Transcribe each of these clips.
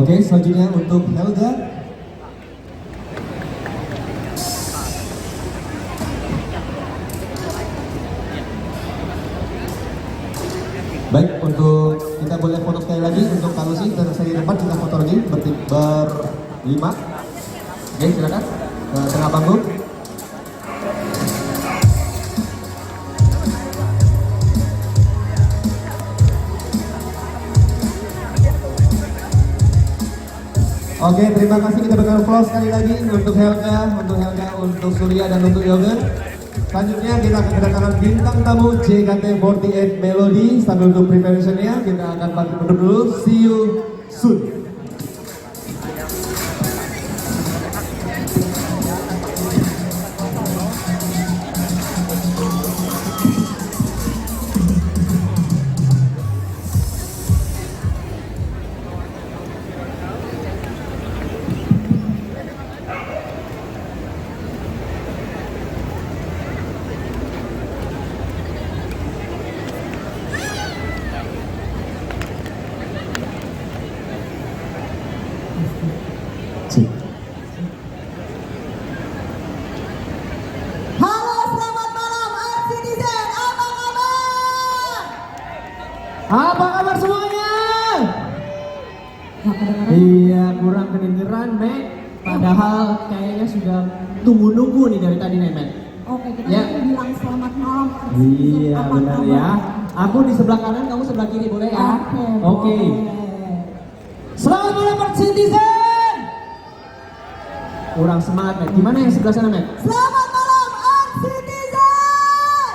Oke, selanjutnya untuk Helga. Baik, untuk kita boleh foto sekali lagi untuk Kak Lucy dan seri depan kita foto lagi berlima. Oke, silakan ke tengah panggung. Oke, terima kasih, kita berikan applause sekali lagi untuk Helga, untuk Surya dan untuk Yoga. Selanjutnya kita akan kedatangan bintang tamu JKT48 Melody. Sambil untuk preparationnya kita akan bantu dulu. See you soon. Halo, selamat malam Arcitizen, apa kabar? Apa kabar semuanya? Gak kedengeran? Iya, kurang kedengeran, Mek. Padahal kayaknya sudah tunggu-nunggu nih dari tadi, nih, Mek. Oke, kita Ya. bilang selamat malam Arcitizen, Iya, apa benar kabar? ya. Aku di sebelah kanan, kamu sebelah kiri, boleh ya? Oke. Oke. Selamat malam, Arcitizen. Kurang semangat, Mek. Gimana yang sebelah sana, Mek? Selamat malam Arcitizen.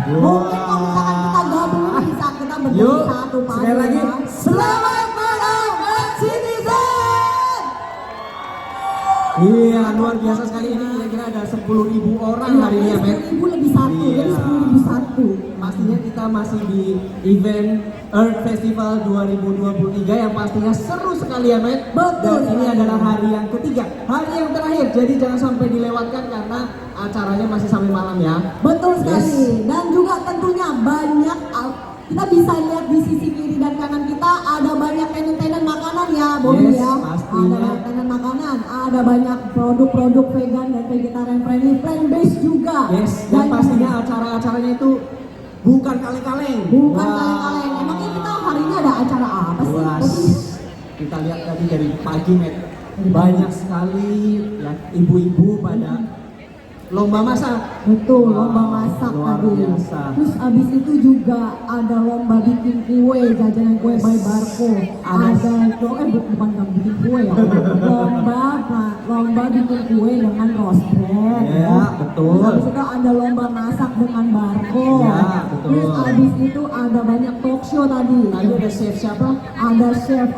Mungkin kalau misalkan kita gabung bisa kita Yuk, berdiri satu padu. sekali lagi. Ya. Selamat malam Arcitizen. Iya, luar biasa sekali ini. Kira-kira ada 10.000 orang hari ini ya, Mek. 10.000 lebih satu, Iya. jadi 10.001. Pastinya kita masih di event Earth Festival 2023 yang pastinya seru sekali ya, Met. Betul. Dan ini adalah hari yang ketiga, hari yang terakhir. Jadi jangan sampai dilewatkan karena acaranya masih sampai malam ya. Betul sekali. Yes. Dan juga tentunya banyak kita bisa lihat di sisi kiri dan kanan kita ada banyak tenan-tenan makanan ya, Bobby Yes, ya. pastinya. Ada banyak tenan makanan, ada banyak produk-produk vegan dan vegetarian friendly, plant based juga. Yes, dan pastinya acara-acaranya itu bukan kaleng-kaleng. bukan Wah. kaleng-kaleng. Emangnya kita hari ini ada acara apa sih, Luas. Bobby? Kita lihat tadi dari pagi, Met. Banyak sekali ya ibu-ibu pada lomba masak. Betul, Wow, lomba masak luar tadi. biasa. Terus abis itu juga ada lomba bikin kue, jajanan kue by Barco. Ada bukan bikin kue ya. lomba bikin kue dengan roast bread. Ya, betul. Terus abis itu ada lomba masak dengan Barco. Ya, betul. Terus abis itu ada banyak talk show tadi. Tadi ada chef siapa? Ada chef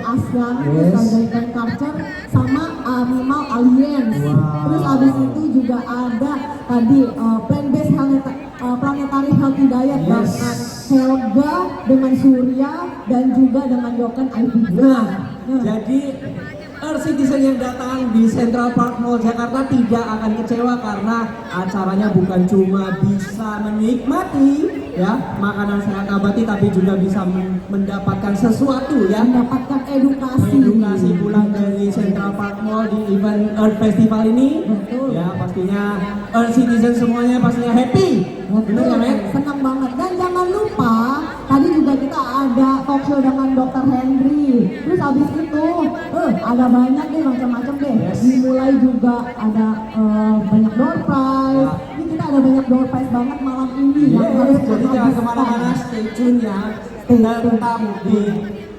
Aslan, terus Yes. ada ikan culture sama animal aliens. Wow. Terus abis itu juga ada tadi plant based planetary healthy diet Yes. dengan Helga, dengan Surya dan juga dengan Yoken Ivy. Nah, jadi Earth Citizen yang datang di Central Park Mall Jakarta tidak akan kecewa karena acaranya bukan cuma bisa menikmati ya makanan sehat abadi tapi juga bisa mendapatkan sesuatu ya. mendapatkan edukasi. Edukasi pulang dari Central Park Mall di event Earth Festival ini. Betul. Ya, pastinya Earth Citizen semuanya pastinya happy. Benar ya, Met? Senang banget. Dan jangan lupa tadi juga kita ada talk show dengan Dr. Henry. Terus habis itu ada banyak deh macam-macam deh. Yes. Dimulai juga ada banyak door prize. Ya. Ini kita ada banyak door prize banget malam ini yang harus Yes, jadi jangan dihabiskan. kemana-mana, stay tune ya. Stay tune. Tetap di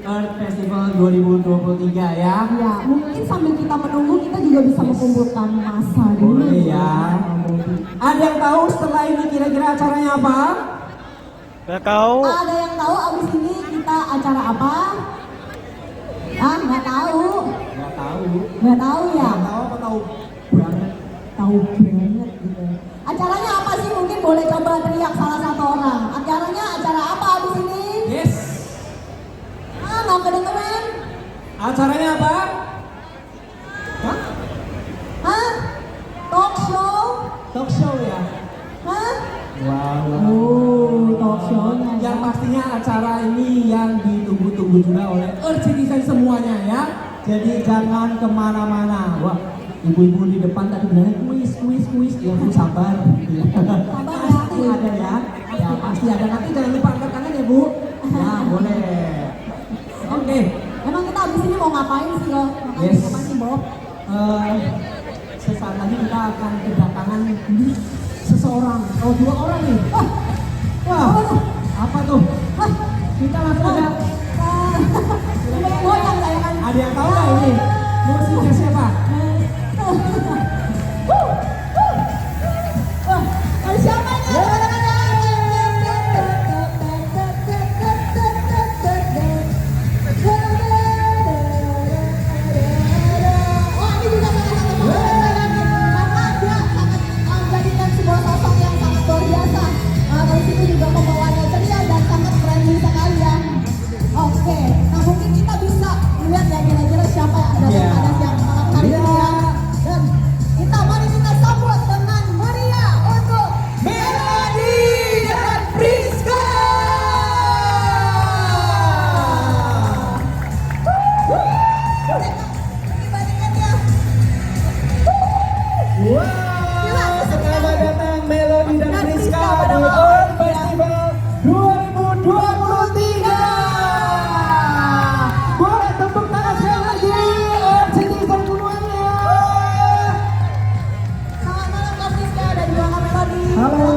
Earth Festival 2023 ya. Ya, mungkin sambil kita menunggu kita juga bisa mengumpulkan massa dulu. Boleh ya. Ada yang tahu setelah ini kira-kira acaranya apa? Gak tahu. Ada yang tahu abis ini kita acara apa? Ah, nggak tahu. Nggak tahu. Nggak tahu ya? Nggak tahu apa tahu banget. Tahu banget gitu. Acaranya apa sih? Mungkin boleh coba teriak salah satu orang. Acaranya acara apa abis ini? Yes. Ah, nggak kedengeran? Acaranya apa? Hah? Hah? Talk show? Talk show ya. Hah? Wow. Oh, talk show-nya ya. Yang pastinya acara ini yang ditunggu-tunggu ditunggu juga oleh Earth Citizen semuanya ya. Jadi jangan kemana-mana. Wah, ibu-ibu di depan tadi bilangnya kuis, ya Bu sabar. Pasti ada ya. Ya pasti ada. Nanti jangan lupa angkat tangan ya Bu. Ya boleh. Oke. Emang kita abis ini mau ngapain sih loh? Yes. Apa sih Bob? Sesaat lagi kita akan kedatangan seseorang atau 2 orang nih. Wah, apa tuh? Kita langsung aja. Goyang layangan. Ada yang tahu nggak ini? Musiknya siapa? Ada siapa nih? Wah, ini juga sangat-sangat karena dia sangat menjadikan sebuah sosok yang sangat luar biasa. Dari situ juga pembawaannya ceria dan sangat friendly sekali ya. Oke, nah mungkin kita bisa melihat ya kira-kira siapa yang ada Iya. pada siang malam hari ini ya. Dan mari kita sambut dengan Maria untuk Melody dan Priska. dibandingkan ya. Wow, selamat datang Melody dan Priska di Earth Festival 2023. Boleh tepuk tangan sekali lagi Earth Citizen semuanya. Selamat malam Kak Priska dan juga Kak Melody. Halo,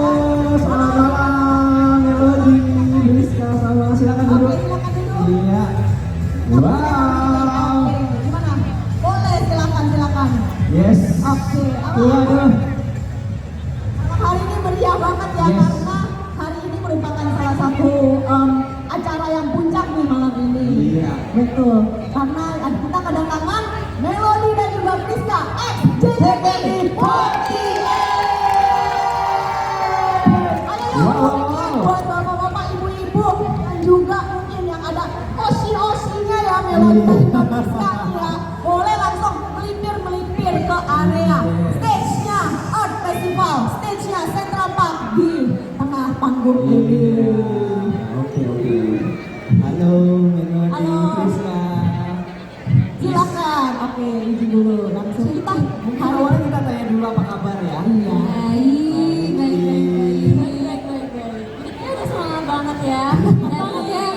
selamat malam Melody, Priska, sama silakan duduk. Oke, silakan duduk. Iya. Wow. Oke, gimana? Boleh, silakan. Yes. Oke, Waduh. hari ini meriah banget ya Yes. karena hari ini merupakan salah satu acara yang puncak nih malam ini. Iya. Betul. Karena kita kedatangan Melody dan juga Priska X JKT48. Ayo yuk, Wow. mungkin buat bapak-bapak, ibu-ibu dan juga mungkin yang ada osi-osinya ya Melody dan juga Priska ya. Boleh langsung melipir ke area stage-nya Art Festival, stage-nya Central Park di tengah panggung ini. Oke. Halo Melody, Halo. Priska. Silakan. Oke, izin dulu langsung kita Mungkin awalnya kita tanya dulu apa kabar ya. Iya. Baik. Ini udah semangat banget ya. Banget ya.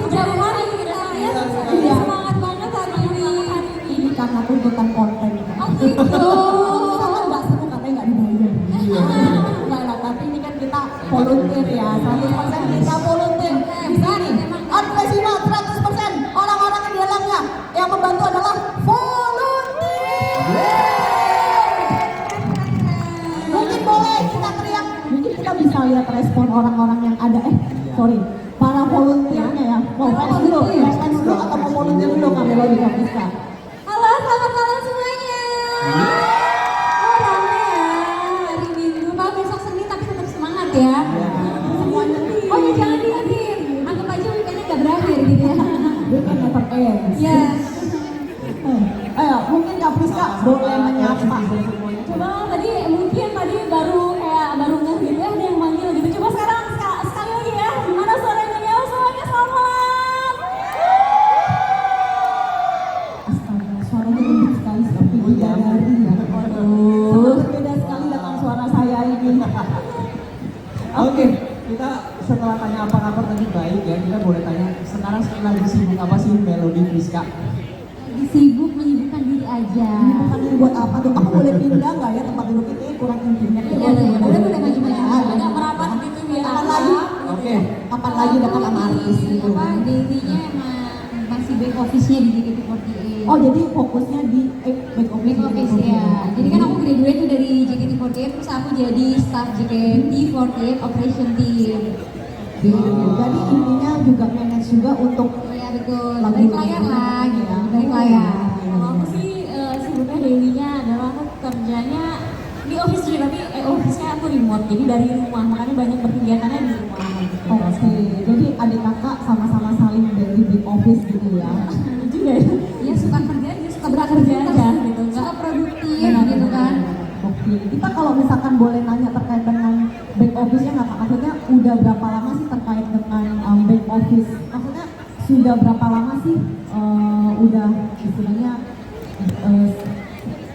Jauh hari kita ya. Iya. Semangat banget hari ini. Ini karena tuntutan konten. Oh gitu. Sangat nggak seru katanya nggak dibayar. Nggak lah, tapi ini kan kita volunteer ya. 100% kita volunteer. Di sini Art Festival 100% orang-orang yang di dalamnya yang membantu adalah volunteer. Mungkin boleh kita teriak, mungkin kita bisa lihat respon orang-orang yang ada. Sorry, para volunteernya ya. Mau fans dulu atau mau volunteer dulu kami Melody dan Priska. Halo, selamat malam semuanya. Oh rame ya. Hari Minggu, Pak besok Senin tapi tetap semangat ya. Semuanya. Oh ya jangan diakhir. Anggap aja weekendnya nggak berakhir gitu ya. Bukan never ends. Ya. Ayo, mungkin Kak Priska boleh menyapa. Coba mungkin tadi baru ngeh gitu ya, ada yang manggil gitu. Coba sekarang sekali lagi ya. Gimana suaranya ya? Semuanya selamat malam. Astaga, suaranya lembut sekali seperti bidadari ya. Waduh, berbeda sekali dengan suara saya ini. Oke, kita setelah tanya apa kabar tadi baik ya, kita boleh tanya sekarang lagi sibuk apa sih Melody, Priska? Lagi sibuk menyibukkan diri aja. Ini bukan ini buat apa tuh? Aku boleh pindah nggak ya tempat duduk ini kurang intimate. Iya, boleh maju-maju. Agak merapat gitu biar Kapan lagi? Oke. Kapan lagi dekat sama artis gitu? Apa daily-nya emang masih back office-nya di JKT48. Oh, jadi fokusnya di back office. Back office ya. Jadi kan aku graduate tuh dari JKT48 terus aku jadi staff JKT48 operation team. Jadi intinya juga manage juga untuk Ya betul. Dari layar lah gitu. Dari layar. Kalau aku sih sibuknya daily-nya adalah aku kerjanya di office juga tapi office-nya aku remote jadi dari rumah makanya banyak berkegiatannya di rumah. Oke, jadi adik kakak sama-sama saling dari big office gitu ya. Juga ya. Ya suka kerja dia suka bekerja aja gitu. Suka produktif gitu kan. Oke, kita kalau misalkan boleh nanya terkait dengan back office-nya nggak Kak? Maksudnya udah berapa lama sih terkait dengan back office? Maksudnya sudah berapa lama sih udah istilahnya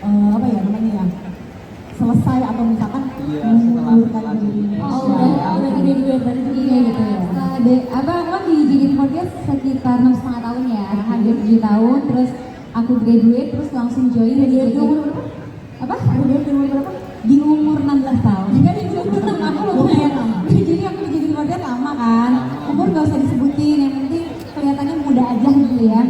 apa ya namanya ya, selesai atau misalkan Iya, mengundurkan setelah diri? Oh, udah graduate dari itu Iya, gitu ya. Abang kan di JKT48 sekitar 6,5 tahun ya, hampir 7 tahun. Terus aku graduate, terus langsung join di JKT. Apa? Graduate di umur berapa? Di umur 16 tahun. Jika di umur aku lumayan lama. Jadi aku di JKT48 lama kan. Umur gak usah disebutin, yang penting kelihatannya muda aja gitu ya.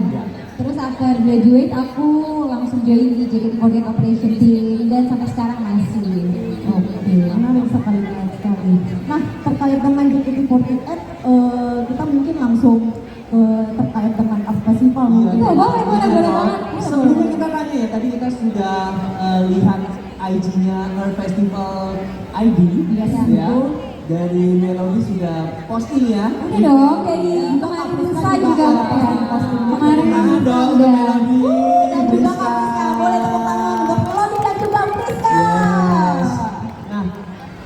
Terus after graduate aku langsung join di JKT48 Operation Team dan sampai sekarang masih. Oke, menarik sekali, menarik sekali. Nah, terkait dengan JKT48, kita mungkin langsung terkait dengan Art Festival. Iya, Mungkin. iya. boleh banget. Sebelumnya kita tanya ya, tadi kita sudah lihat IG-nya Earth Festival ID, Yes, ya. betul. Dari Melody sudah posting ya. Udah dong, dari kemarin lusa juga. Kemarin Tangan dong untuk udah. Melody. Dan juga Priska. Kak Priska, boleh tepuk tangan untuk Melody dan juga Priska. Yes. Nah,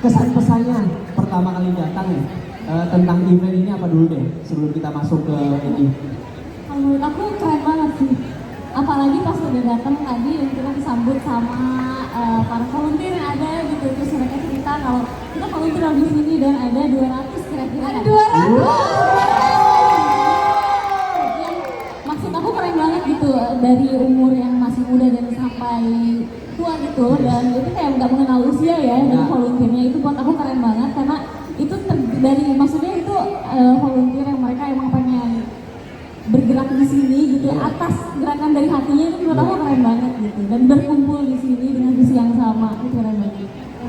kesan pesannya pertama kali datang ya tentang event ini apa dulu deh sebelum kita masuk ke ini. Kalau menurut aku keren banget sih. Apalagi pas udah datang tadi kita disambut sama para volunteer yang ada gitu. Terus mereka cerita kalau kita volunteer di sini dan ada 200 kira-kira. Ada 200. Yang maksud aku keren banget gitu, dari umur yang masih muda dan sampai tua gitu, dan itu kayak nggak mengenal usia ya. Dan volunteernya itu buat aku keren banget karena itu dari maksudnya itu volunteer yang mereka emang pengen bergerak di sini gitu, atas gerakan dari hatinya, itu menurut aku keren banget gitu, dan berkumpul di sini dengan visi yang sama, itu keren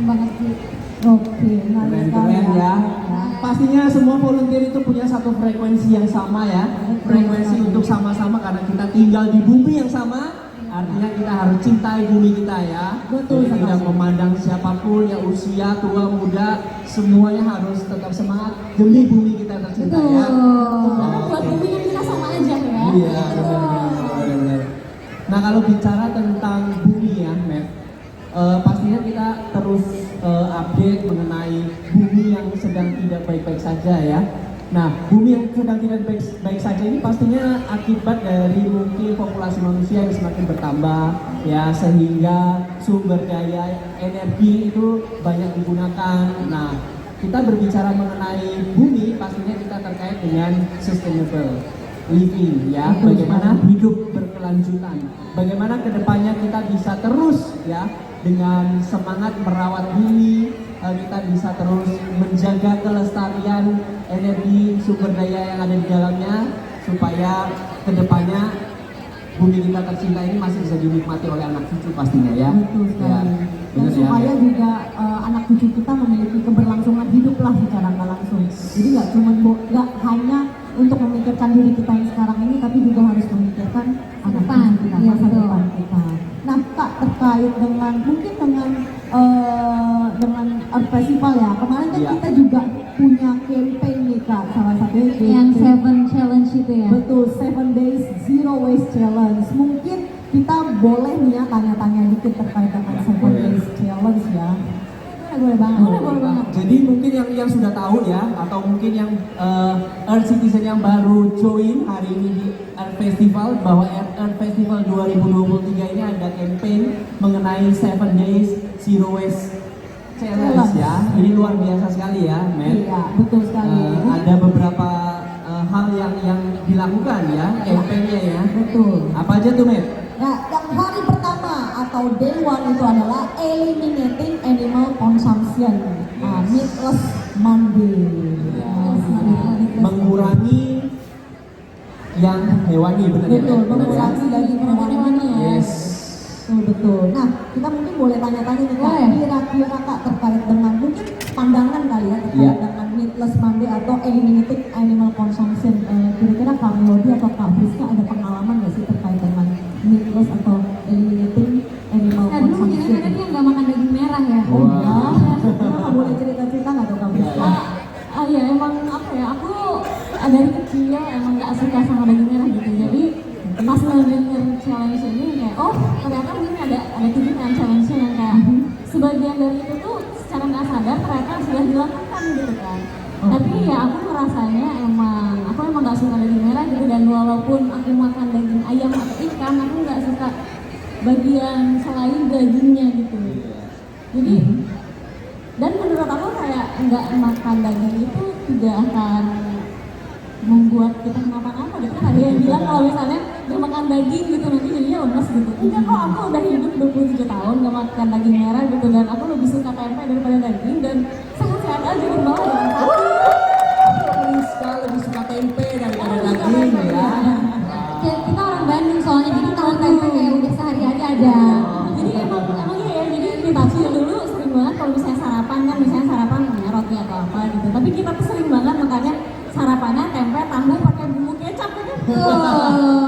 banget sih. Oke, menarik sekali Keren-keren ya. Pastinya semua volunteer itu punya satu frekuensi yang sama ya. Frekuensi untuk sama-sama karena kita tinggal di bumi yang sama. Artinya kita harus cintai bumi kita ya. Betul, Jadi tidak sekali. memandang siapapun ya, usia, tua, muda, semuanya harus tetap semangat demi bumi kita tercinta ya. Karena buat bumi kan kita sama aja ya. Iya, benar. Nah, kalau bicara tentang bumi ya, Matt, pastinya kita terus update mengenai bumi yang sedang tidak baik-baik saja ya. Nah, bumi yang sedang tidak baik saja ini pastinya akibat dari mungkin populasi manusia yang semakin bertambah ya, sehingga sumber daya energi itu banyak digunakan. Nah, kita berbicara mengenai bumi pastinya kita terkait dengan sustainable living ya, bagaimana hidup berkelanjutan, bagaimana kedepannya kita bisa terus ya dengan semangat merawat bumi, kita bisa terus menjaga kelestarian energi sumber daya yang ada di dalamnya, supaya kedepannya bumi kita tercinta ini masih bisa dinikmati oleh anak cucu pastinya ya. Betul sekali. Ya, Dan benar ya. supaya juga anak cucu kita memiliki keberlangsungan hidup lah secara nggak langsung. Jadi nggak hanya untuk memikirkan diri kita yang sekarang ini, tapi juga harus memikirkan anak Depan, cucu kita, iya, masa betul. depan kita. Nah, Kak, terkait dengan mungkin dengan Art Festival ya. Kemarin kan Iya. kita juga punya campaign nih, Kak. Salah satunya Yang campaign 7 challenge itu ya. betul, 7 Days Zero Waste Challenge. Mungkin kita boleh nih ya tanya-tanya dikit terkait dengan 7 boleh. Days Challenge ya. Boleh banget. Boleh banget. Jadi mungkin yang sudah tahu ya, atau mungkin yang Earth Citizen yang baru join hari ini di Earth Festival, bahwa Earth Festival 2023 ini ada campaign mengenai 7 Days Zero Waste Challenge ya. Ini luar biasa sekali ya, Matt. Iya, betul sekali. Ada beberapa hal yang dilakukan ya, campaignnya ya. Betul. Apa aja tuh, Matt? Nah, yang hari pertama atau day one itu adalah eliminating animal consumption, meatless Monday. Mengurangi yang hewani, benar ya? Betul, Matt? Benar ya? mengurangi daging hewan-hewan ya. Yes. Betul. Nah, kita mungkin boleh tanya-tanya nih, Kak. Boleh. Kira-kira Kak terkait dengan mungkin pandangan kali ya terkait Iya. dengan meatless Monday atau eliminating animal consumption. Kira-kira Kak Melody atau Kak Priska ada pengalaman nggak sih terkait dengan meatless atau eliminating animal Nah, dulu consumption? gimana tadi yang nggak makan daging merah ya? Oh Wah. iya. Kenapa boleh cerita-cerita nggak tuh Kak Priska? Ya emang apa ya, aku dari kecil emang nggak suka sama daging merah gitu. Jadi pas ngedenger challenge ini kayak, oh ternyata ini ada tujuan challenge yang kayak sebagian dari itu tuh secara nggak sadar ternyata sudah dilakukan gitu kan. Tapi ya aku ngerasanya aku emang gak suka daging merah gitu, dan walaupun aku makan daging ayam atau ikan, aku nggak suka bagian selain dagingnya gitu. Jadi dan menurut aku kayak nggak makan daging itu tidak akan membuat kita kenapa-napa gitu. Kan ada yang bilang kalau misalnya nggak makan daging gitu nanti jadinya lemes gitu. Enggak kok, aku udah hidup 27 tahun nggak makan daging merah gitu, dan aku lebih suka tempe daripada daging, dan sehat-sehat aja di bawah dengan sapi. Rizka lebih suka tempe daripada daging ya. Kita orang Bandung soalnya, jadi tahu tempe kayak udah sehari-hari ada. Jadi emang iya ya, jadi di taksi dulu sering banget kalau misalnya sarapan kan, misalnya sarapan roti atau apa gitu. Tapi kita tuh sering banget makanya sarapannya tempe tahu pakai bumbu kecap gitu.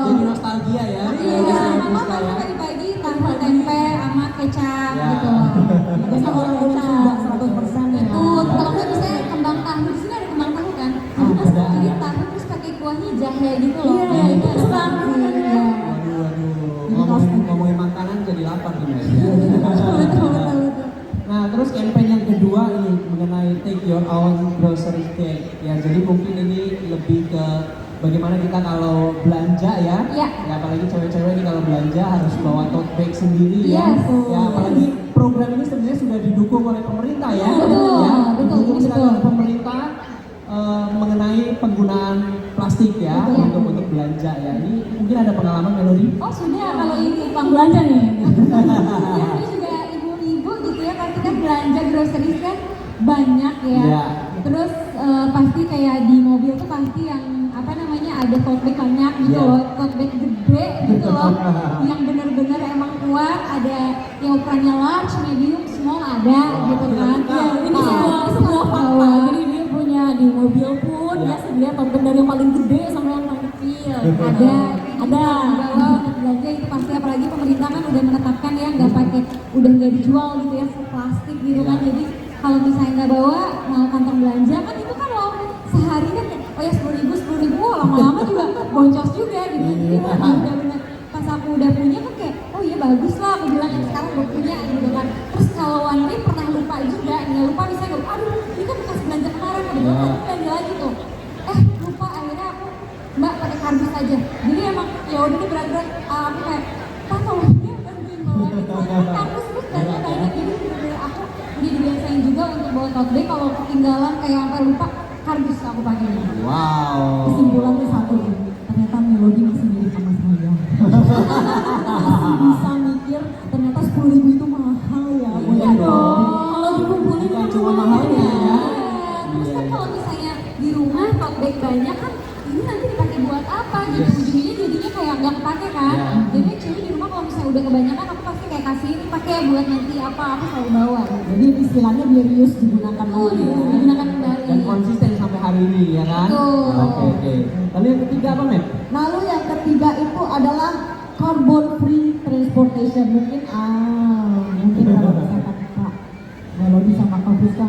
Jadi nostalgia ya. Iya, mama pasti pagi-pagi tahu tempe sama kecap gitu. Biasa orang udah 100% ya. Kalau nggak bisa kembang tahu, di sini ada kembang tahu kan? Jadi tahu terus pakai kuahnya jahe gitu loh. Iya, itu enak banget. Ngomongin makanan jadi lapar nih Mas. Betul. Nah, terus campaign yang kedua ini mengenai take your own grocery bag. Ya, jadi mungkin ini lebih ke bagaimana kita kalau belanja ya. Iya. Ya, apalagi cewek-cewek ini kalau belanja harus bawa tote bag sendiri ya. Yes. Ya, apalagi program ini sebenarnya sudah didukung oleh pemerintah ya. Betul, Ya, betul, didukung ini sekali betul. oleh pemerintah mengenai penggunaan plastik ya untuk belanja ya. Ini mungkin ada pengalaman Melody? Oh sudah, kalau ini uang belanja nih. Ya, ini juga ibu-ibu gitu ya, pasti kan belanja groceries kan banyak ya. Iya. Terus pasti kayak di mobil tuh pasti yang apa namanya ada tote bag banyak gitu Iya. loh, tote bag gede gitu loh, yang bener-bener emang kuat, ada yang ukurannya large, medium, small ada gitu kan. Ya, ini Nah, sebuah fakta. Jadi dia punya di mobil pun Ya. dia sebenarnya tote dari yang paling gede sampai yang paling kecil. ada Ada. untuk belanja itu pasti, apalagi pemerintah kan udah menetapkan ya nggak pakai, udah nggak dijual gitu ya full plastik gitu kan. Jadi kalau misalnya nggak bawa mau kantong belanja kan itu kan loh sehari kan kayak, oh ya 10.000 lama-lama juga boncos juga gitu. Jadi udah bener pas aku udah punya kan kayak oh iya bagus lah, aku bilang sekarang udah punya gitu kan. Terus kalau one day pernah lupa juga, nggak lupa misalnya aduh ini kan bekas belanja kemarin, kebetulan tadi belanja lagi tuh, lupa, akhirnya aku mbak pakai kardus aja. Jadi emang ya udah nih berat-berat aku kayak pak tolong dia bantuin bawa gitu, kardus terus banyak banyak. Jadi bener-bener aku udah dibiasain juga untuk bawa tote bag, kalau ketinggalan kayak sampai lupa kardus aku pakai. Wow. Kesimpulannya satu, ternyata Melody masih mirip sama saya. Masih bisa mikir, ternyata 10.000 itu mahal ya. Iya dong. Kalau dikumpulin Bukan kan cuma lumayan mahalnya ya. Terus kan kalau misalnya di rumah tote bag banyak kan, ini nanti dipakai buat apa? Jadi Yes. ujungnya jadinya kayak nggak kepake kan? Ya. Jadi actually di rumah kalau misalnya udah kebanyakan, aku pasti kayak kasih ini pakai buat nanti apa, aku selalu bawa. Jadi istilahnya biar reuse digunakan lagi. ya. Digunakan kembali. Dan konsisten sampai hari ini ya kan? Betul. Oke. Lalu yang ketiga apa Mem? Lalu yang ketiga itu adalah carbon free transportation. Mungkin kalau misalkan Kak Melody sama Kak Friska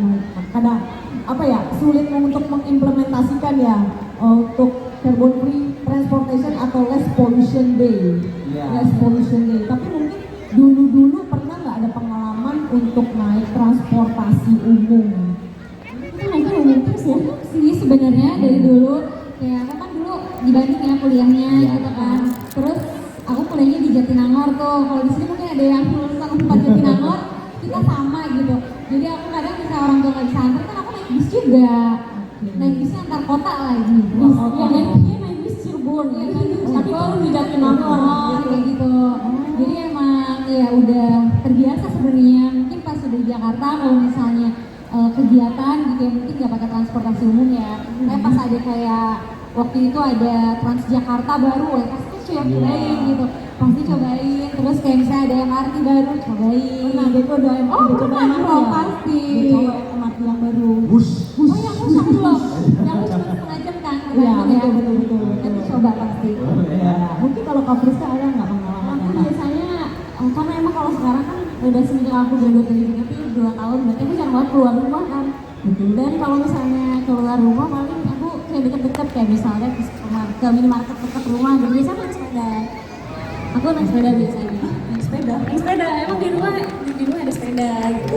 kadang apa ya sulit untuk mengimplementasikan ya untuk carbon free transportation atau less pollution day. Iya. Less pollution day. Tapi mungkin dulu pernah nggak ada pengalaman untuk naik transportasi umum? Itu nanti mungkin sih sebenarnya dari dulu, kayak aku kan dulu di Bandung ya kuliahnya gitu kan. Terus aku kuliahnya di Jatinangor tuh. Kalau di sini mungkin ada yang lulusan Unpad Jatinangor, kita sama gitu. Jadi aku kadang bisa orang tua nggak bisa antar kan aku naik bis juga. Naik bisnya antar kota lagi. Bis, ya, dia naik bis Cirebon ya kan. Tapi kalau di Jatinangor Kayak gitu. Jadi emang ya udah terbiasa sebenarnya. Mungkin pas udah di Jakarta kalau misalnya kegiatan gitu ya mungkin nggak pakai transportasi umum ya. Tapi pas ada kayak waktu itu ada Transjakarta baru, ya pasti cobain gitu. Pasti cobain. Terus kayak misalnya ada MRT baru, cobain. Nah, itu udah Pernah dong, pasti. Dicoba MRT yang baru. Bus. Oh yang bus aku belum. Yang bus cuma setengah jam kan. Iya, tergantung ya. betul. Nanti coba pasti. Ya, mungkin kalau Kak Friska ada nggak pengalaman? aku biasanya karena emang kalau sekarang kan udah semenjak aku graduate dari Singapura 2 tahun, berarti aku jarang banget keluar rumah kan. Dan kalau misalnya keluar rumah paling aku kayak deket-deket kayak misalnya ke minimarket dekat rumah, dan biasanya aku naik sepeda. Aku naik sepeda biasanya. Naik sepeda. Emang di rumah ada sepeda gitu.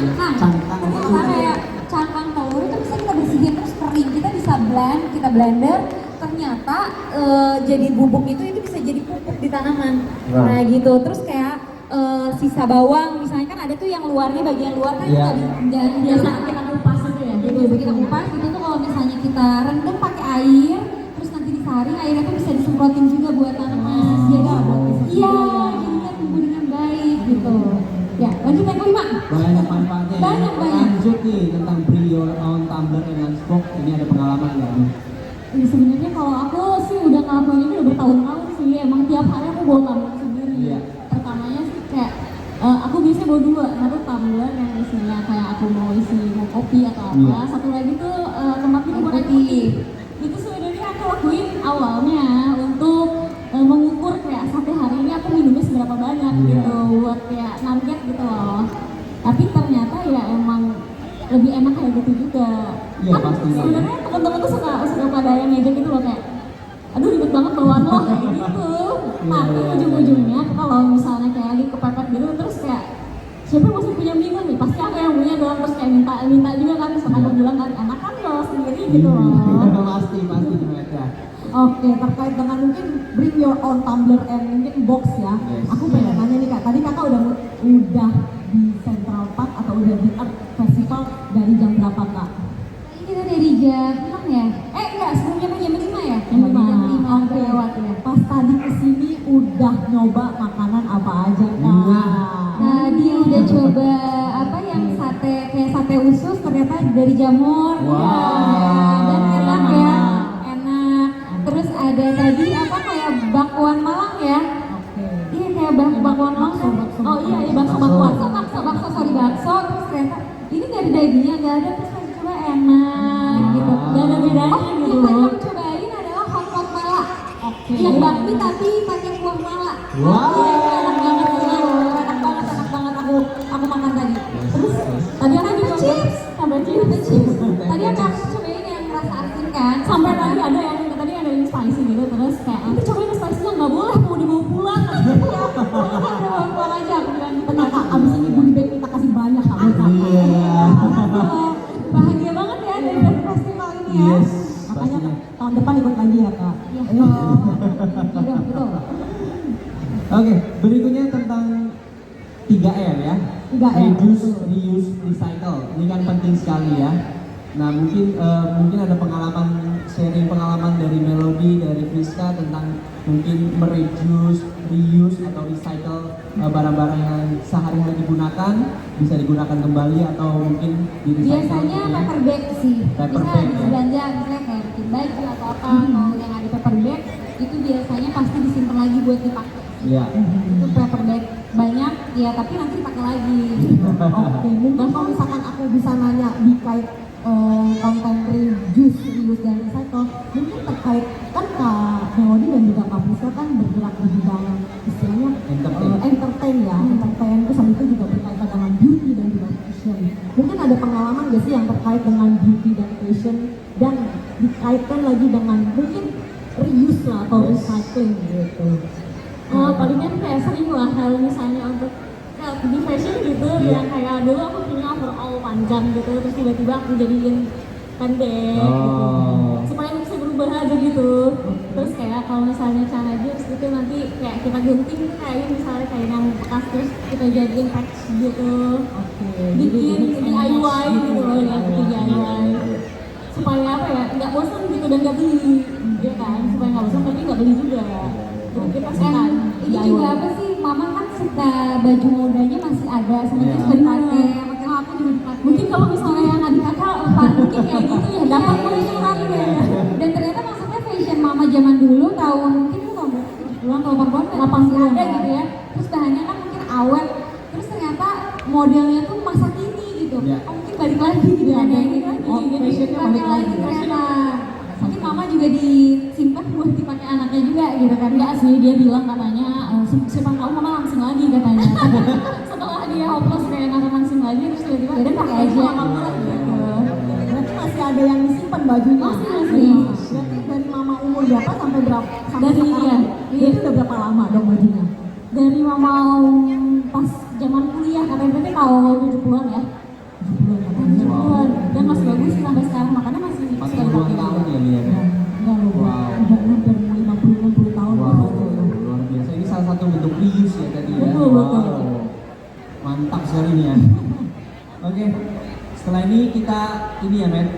Cangkang. Kita kayak cangkang telur itu bisa kita bersihin terus kering, kita bisa blend, kita blender, ternyata jadi bubuk itu bisa jadi pupuk di tanaman. Nah gitu, terus kayak sisa bawang, misalnya kan ada tuh yang luarnya, bagian luar kan kita biasa kita kupas itu ya. Jadi kita kupas itu tuh kalau misalnya kita rendam pakai air, terus nanti disaring, airnya tuh bisa disemprotin juga buat tanaman. Jadi iya, jadinya tumbuh dengan baik gitu. Ya, lanjut yang kelima. Banyak manfaatnya. Banyak. Lanjut nih tentang bring your own tumbler and lunchbox. Ini ada pengalaman nggak nih? Ya, sebenarnya kalau aku sih udah ngelakuin ini udah bertahun-tahun sih. Emang tiap hari aku bawa tumbler sendiri. Iya. Pertamanya sih kayak aku biasanya bawa dua, satu tumbler yang isinya kayak aku mau kopi atau apa. Iya. Satu lagi tuh tempat minum buat air putih. Itu sebenarnya aku lakuin awalnya untuk mengukur kayak satu hari ini aku minumnya seberapa banyak gitu, buat kayak target gitu loh. Tapi ternyata ya emang lebih enak kayak gitu juga. Iya, Kan pastinya. sebenarnya teman-teman tuh suka pada yang ngejek gitu loh kayak, aduh ribet banget bawaan lo kayak gitu. Tapi ujung-ujungnya kalau misalnya kayak lagi kepepet gitu terus kayak siapa yang masih punya minum nih, pasti aku yang punya dong, terus kayak minta juga kan, terus aku bilang kan enak kan lo sendiri gitu loh. Pasti ya. Oke, terkait dengan mungkin bring your own tumbler and mungkin box ya. Yes. Aku pengen nanya nih Kak, tadi Kakak udah di Central Park atau udah di Art Festival dari jam berapa Kak? Ini kita dari jam 6 ya? Enggak, sebelumnya kan jam 5 ya? Jam 5. Oke, lewat ya. Pas tadi kesini udah nyoba makanan apa aja Kak? Tadi udah coba apa yang kayak sate usus ternyata dari jamur. Wow. Dan enak ya, enak. Terus ada tadi apa kayak bakwan Malang ya? Oke. Iya kayak bakwan Malang kan? Oh iya, bakso. Terus ternyata ini nggak ada dagingnya, nggak ada, terus pas coba enak gitu. Gak ada bedanya Oh, gitu yang tadi loh. aku cobain adalah hotpot mala. Oke. Yang bakmi tapi pakai kuah mala. Wow. Iya, enak banget aku makan tadi. Terus tadi aku juga Sampai chips. Tadi aku cobain yang rasa asin kan. Sampai tadi ada yang spicy gitu, terus kayak nanti cobain yang spicy nya nggak boleh, mau dibawa pulang. Udah pulang aja aku bilang gitu. Kak, abis ini goodie bag kita kasih banyak Kak buat Kakak. Iya. Bahagia banget ya dari festival ini ya. Yes. Makanya Pastinya. tahun depan ikut lagi ya Kak. Iya, betul. Oke, berikutnya tentang 3R ya. 3R. Reduce, reuse, recycle. Ini kan penting sekali ya. Nah, mungkin ada sharing pengalaman dari Melody, dari Friska tentang mungkin mereduce, reuse atau recycle barang-barang yang sehari-hari digunakan bisa digunakan kembali atau mungkin di recycle. Biasanya gitu ya. paper bag sih. Paper Kita bag, habis ya. belanja misalnya kayak bikin baju atau apa, kalau yang ada paper bag itu biasanya pasti disimpan lagi buat dipakai. Iya. Itu paper bag banyak ya, tapi nanti dipakai lagi. Oke, mungkin kalau misalkan aku bisa nanya dikait konten reduce, reuse dan recycle, mungkin terkait kan Kak Melody dan juga Kak Friska kan bergerak di bidang istilahnya entertain ya, entertain itu sama itu juga berkaitan dengan beauty dan juga fashion. Mungkin ada pengalaman gak sih yang terkait dengan beauty dan fashion dan dikaitkan lagi dengan mungkin reuse lah atau recycling gitu. Palingan kayak sering lah kalau misalnya untuk di fashion gitu, yang kayak dulu aku punya overall panjang gitu, terus tiba-tiba aku jadiin pendek gitu, supaya bisa berubah aja gitu. Terus kayak kalau misalnya celana jeans gitu nanti kayak kita gunting kayak misalnya kayak yang bekas terus kita jadiin patch gitu, bikin DIY gitu loh ya, bikin DIY supaya apa ya, nggak bosan gitu dan nggak beli, ya kan, supaya nggak bosan tapi nggak beli juga. Jadi kita suka Ini juga apa sih, mama kan suka baju modanya masih ada, sebenarnya sudah dipakai, makanya aku juga dipakai. mungkin kalau misalnya yang adik kakak Mungkin kayak gitu ya, dapat keuntungan ya. Dan ternyata maksudnya fashion mama zaman dulu tahun mungkin tuh tahun 70-an atau 80-an masih ada gitu ya. Terus bahannya kan mungkin awet, terus ternyata modelnya tuh masa kini gitu. Oh, mungkin balik lagi gitu kan ya, ini lagi, jadi dipakai lagi ternyata. Mungkin mama juga disimpan buat dipakai anaknya juga gitu kan. enggak sih, dia bilang katanya siapa tahu mama langsing lagi katanya. Setelah dia hopeless kayak nggak langsing lagi terus tiba-tiba Ya udah pakai aja. mama lagi gitu. Berarti masih ada yang disimpan bajunya. Masih. Berarti dari mama umur berapa sampai berapa? Sampai Dari sekarang? iya. Itu udah berapa lama dong bajunya? Dari mama pas zaman kuliah, katanya berarti tahun 70-an ya. Betul. Dan masih bagus sih sampai sekarang, makanya masih suka 40 dipakai. tahun ya Lia. Enggak loh, Wow. udah hampir 50-60 tahun Wow, gitu. luar biasa. Ini salah satu bentuk reuse ya tadi ya. Betul, betul. Mantap sekali nih ya. Oke, setelah ini kita ini ya Matt,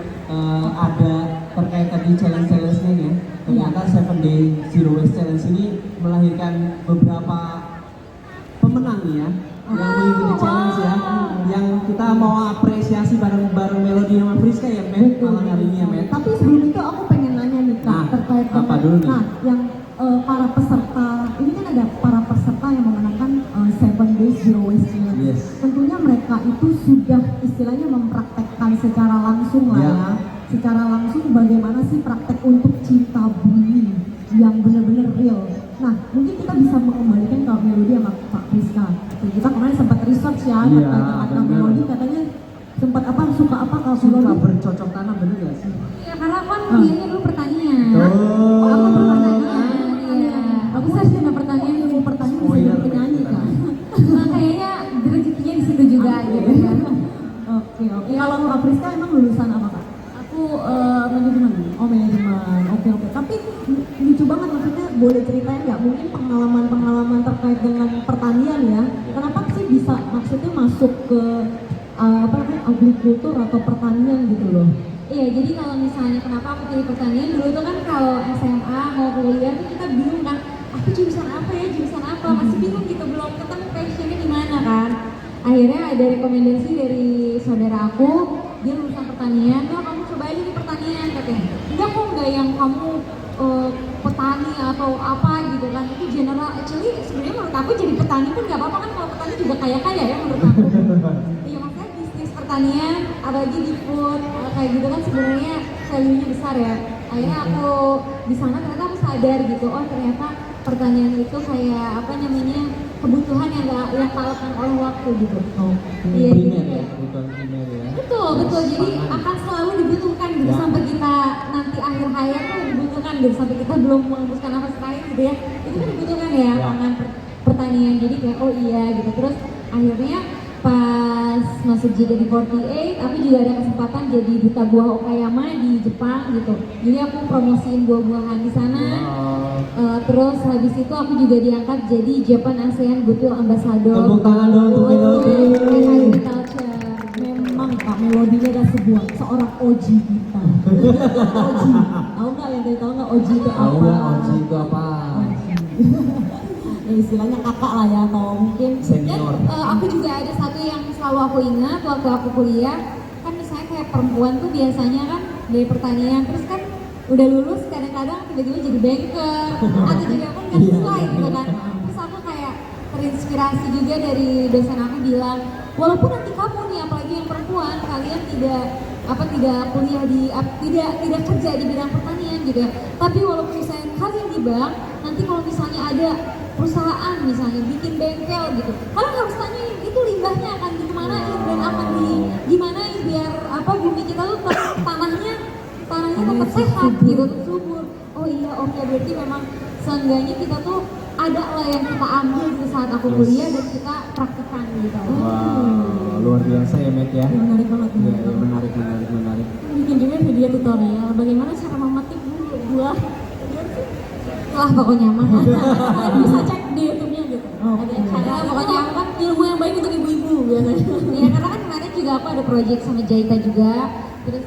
ada terkait tadi challenge-challenge-nya nih ya. Ternyata 7 Day Zero Waste Challenge ini melahirkan beberapa pemenang nih ya yang mengikuti challenge ya. Yang kita mau apresiasi bareng-bareng Melody sama Friska ya Matt, malam hari ini ya Matt. Tapi sebelum itu aku pengen nanya nih Kak, Nah, terkait apa dulu nih? Nah, yang para peserta, ini kan ada para peserta yang memenangkan 7 Days Zero Waste Challenge. Yes. Tentunya mereka itu sudah istilahnya mempraktekkan secara langsung lah Ya. ya. Secara langsung bagaimana sih praktek untuk cinta bumi yang benar-benar real. Nah, mungkin kita bisa mengembalikan ke Melody sama Pak Friska. Kita kemarin sempat research ya, Iya, terkait dengan benar. Melody katanya sempat apa suka apa kalau Suka Melody? bercocok tanam bener gak sih? Iya, karena kan kuliahnya dulu pertanian. Oh. Aku dulu pertanian. Iya. Aku sih ada pertanyaan ilmu pertanyaan bisa Spoiler, jadi penyanyi kan? Nah, kayaknya rezekinya di situ juga gitu kan. Oke. Kalau Pak Friska emang lulusan apa Kak? Aku manajemen. Oh manajemen. Oke. Tapi lucu banget maksudnya boleh ceritain nggak mungkin pengalaman terkait dengan pertanian ya? Kenapa sih bisa maksudnya masuk ke apa namanya agrikultur atau pertanian gitu loh? Iya, jadi kalau misalnya kenapa aku pilih pertanian dulu itu kan kalau SMA mau kuliah tuh kita bingung kan, aku jurusan apa ya, jurusan apa, masih bingung gitu, belum ketemu passionnya di mana kan. Akhirnya ada rekomendasi dari saudara aku, dia lulusan pertanian, "Wah, kamu coba aja di pertanian," katanya. Enggak kok, enggak yang kamu petani atau apa gitu kan, itu general. Actually sebenarnya menurut aku jadi petani pun nggak apa-apa kan, kalau petani juga kaya-kaya ya menurut aku. Iya, maksudnya bisnis pertanian, apalagi di food, kayak gitu kan sebenarnya value-nya besar ya. Akhirnya aku di sana ternyata aku sadar gitu, oh ternyata pertanian itu kayak apa namanya kebutuhan yang kalahkan oleh waktu gitu. Iya, Primer jadi ya, kebutuhan primer ya. betul. Jadi akan selalu dibutuhkan gitu Ya. sampai kita nanti akhir hayat tuh dibutuhkan gitu sampai kita belum mengembuskan nafas terakhir gitu ya. Itu kan dibutuhkan ya Ya. pangan pertanian. Jadi kayak oh iya gitu. Terus akhirnya pas masuk JKT48 aku juga ada kesempatan jadi duta buah Okayama di Jepang gitu. Jadi aku promosiin buah-buahan di sana. Terus habis itu aku juga diangkat jadi Japan ASEAN Goodwill Ambassador. Tepuk tangan dong untuk Melody. Agriculture. Memang Kak Melodinya ada seorang Oji kita. Oji, tahu nggak yang dari tahu nggak Oji itu apa? Tahu nggak Oji itu apa? Ya istilahnya kakak lah ya atau mungkin Dan Senior. aku juga ada satu yang selalu aku ingat waktu aku kuliah, kan misalnya kayak perempuan tuh biasanya kan dari pertanian, terus kan udah lulus kadang-kadang tiba-tiba jadi banker atau jadi apa nggak sesuai gitu kan. Terus aku kayak terinspirasi juga dari dosen aku bilang, walaupun nanti kamu nih apalagi yang perempuan kalian tidak kuliah di tidak kerja di bidang pertanian gitu ya, tapi walaupun misalnya kalian di bank, nanti kalau misalnya ada perusahaan misalnya bikin bengkel gitu, kalian harus tanyain itu limbahnya akan dikemanain dan akan gimanain biar apa bumi kita tuh tanahnya tetap sehat gitu, tetap subur. Oh iya, oke, berarti memang seenggaknya kita tuh ada lah yang kita ambil di saat aku kuliah dan kita praktekkan gitu. Wow, luar biasa ya Matt ya. menarik banget. Iya, iya, menarik. Bikin juga video tutorial bagaimana cara memetik buah. Lah pokoknya mah. Kalian bisa cek di YouTube-nya gitu. Oke. Ada pokoknya aku kan ilmu yang baik untuk ibu-ibu biasanya. Iya, karena kan kemarin juga aku ada project sama Jaita juga. Terus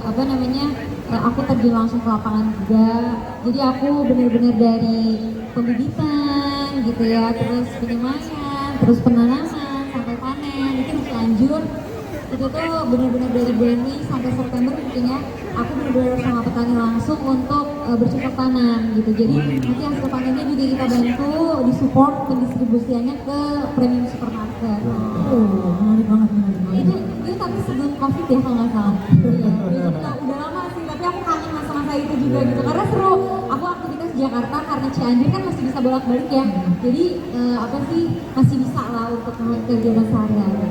apa namanya? Aku terjun langsung ke lapangan juga. Jadi aku benar-benar dari pembibitan gitu ya, terus penyemayan, terus penanaman sampai panen, itu lanjut. Itu tuh benar-benar dari Januari sampai September mungkin ya, aku benar-benar sama petani langsung untuk bercocok tanam gitu. Jadi nanti hasil panennya juga kita bantu disupport pendistribusiannya ke premium supermarket. Menarik banget. Itu tapi sebelum COVID ya kalau nggak salah. Iya, itu udah lama sih, tapi aku kangen masa-masa itu juga gitu. Karena seru. Aku aktivitas di Jakarta karena Cianjur kan masih bisa bolak-balik ya. Jadi apa sih masih bisa lah untuk kegiatan sehari-hari.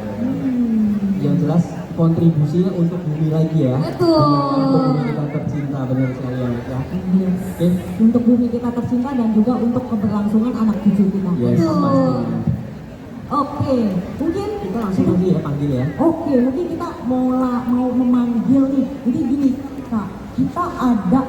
Yang jelas kontribusinya untuk bumi lagi ya. Betul. Untuk bumi kita tercinta, benar sekali ya Matt ya. Yes. Oke. Untuk bumi kita tercinta dan juga untuk keberlangsungan anak cucu kita. Yes, Betul. pasti. Oke, mungkin Kita langsung aja ya panggil panggil ya. Oke, mungkin kita mau memanggil nih. Jadi gini, Kak, kita ada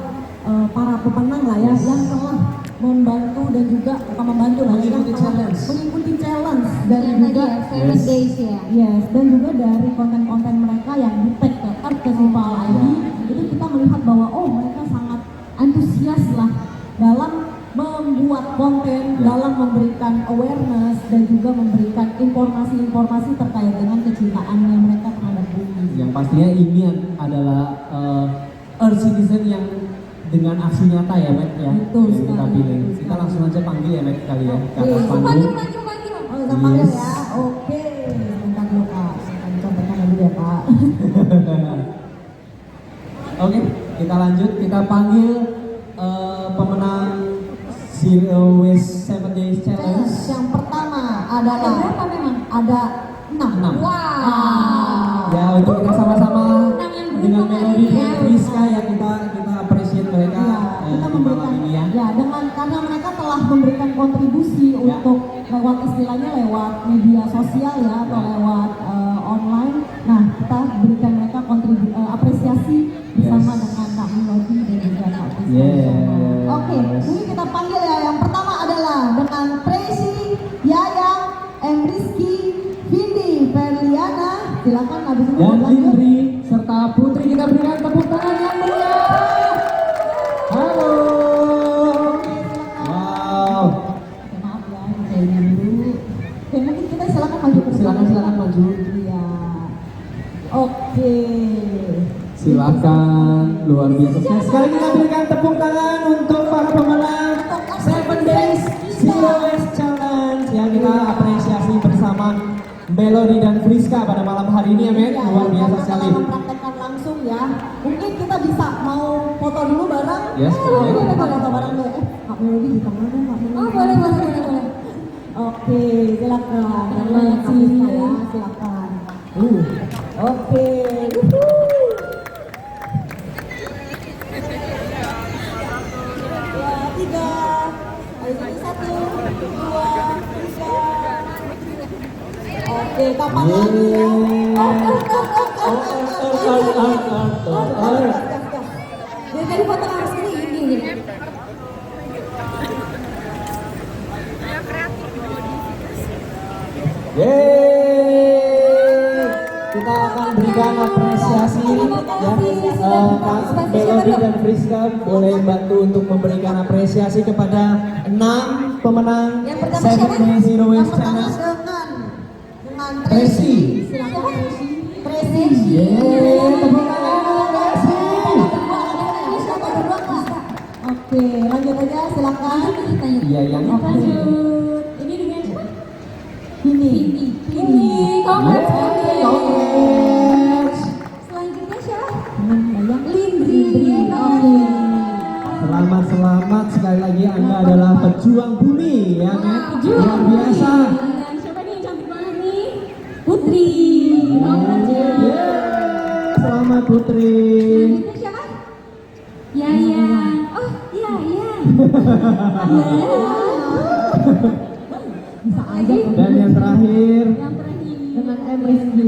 para pemenang lah ya yang telah membantu dan juga bukan membantu lah yang Mengikuti challenge. mengikuti challenge dan Dan juga tadi ya, 7 days ya. yes, dan juga dari konten-konten mereka yang di tag ke Earth Festival ID itu kita melihat bahwa oh mereka sangat antusias lah dalam membuat konten, dalam memberikan awareness dan juga memberikan informasi-informasi terkait dengan kecintaannya mereka terhadap bumi. Yang pastinya ini adalah Earth Citizen yang dengan aksi nyata ya, Matt ya. Betul yang kita sekali, pilih. betul Kita sekali. langsung aja panggil ya, Matt kali ya. Ke atas Oke. panggung. Panggil. Oh, kita panggil Yes. ya. Oke, bentar dulu Kak. Saya contohkan dulu ya Kak. Oke, kita lanjut. Kita panggil pemenang Zero Waste 7 Days Challenge. Yang pertama adalah Berapa memang? ada 6. 6. Wow. Ya, untuk kita sama-sama Menang yang dengan beruntung Melody hari ini dan ya. Rizka ya kita appreciate mereka Kita di memberikan malam ini ya. dengan karena mereka telah memberikan kontribusi Ya. untuk lewat istilahnya lewat media sosial ya atau Ya. lewat online. Nah, kita berikan mereka apresiasi bersama Yes. dengan Kak Melody dan juga Kak Rizka. Yes. Oke, ini kita panggil ya. Yang pertama adalah dengan Tracy, Yayang, Rizky, Vindi, Ferliana. Silakan habis itu Dan lanjut. Indri serta Putri kita berikan tepuk tangan yang meriah. Halo. Wow. Oke, maaf ya, saya ini dulu. Oke, mungkin kita silakan maju ke depan. Silakan maju. Iya. Oke. Silakan, luar biasa. Sekali kita berikan tepuk tangan untuk para pemenang 7 Days Zero Waste Challenge yang kita apresiasi bersama Melody dan Friska pada malam hari ini ya, Men. Iya, Luar biasa karena sekali. telah mempraktekkan langsung ya. Mungkin kita bisa mau foto dulu bareng. Yes, boleh. Kita foto bareng deh. Kak Melody di tengah deh, Kak Melody. Oh, boleh. Oke, silakan. Terima Kak kasih. Friska ya, silakan. Oke. Dua, tiga. Ayo sini, 1, 2, 3. Oke, kapan lagi ya? Dari tadi foto harus ini. Yeay, kita akan berikan apresiasi ya. Kak Melody dan Friska boleh bantu untuk memberikan apresiasi kepada 6 pemenang Yang pertama 7 Days Zero Yang Waste pertama Challenge. dengan Tracy. Silakan Tracy. Tracy. Yeay, tepuk tangan untuk Tracy. Oke, lanjut aja silakan. Iya, yang Lanjut. Ini dengan siapa? Ini. Congrats. Congrats. Selanjutnya siapa? Dengan Lindri. Oke. Selamat sekali lagi Anda adalah pejuang bumi ya, Men. Luar biasa. Dan siapa nih yang cantik banget nih? Putri. Congrats ya. Yeay, selamat Putri. Selanjutnya siapa? Yaya. Oh, iya. Bisa aja Dan yang terakhir, Yang terakhir. dengan Rizky.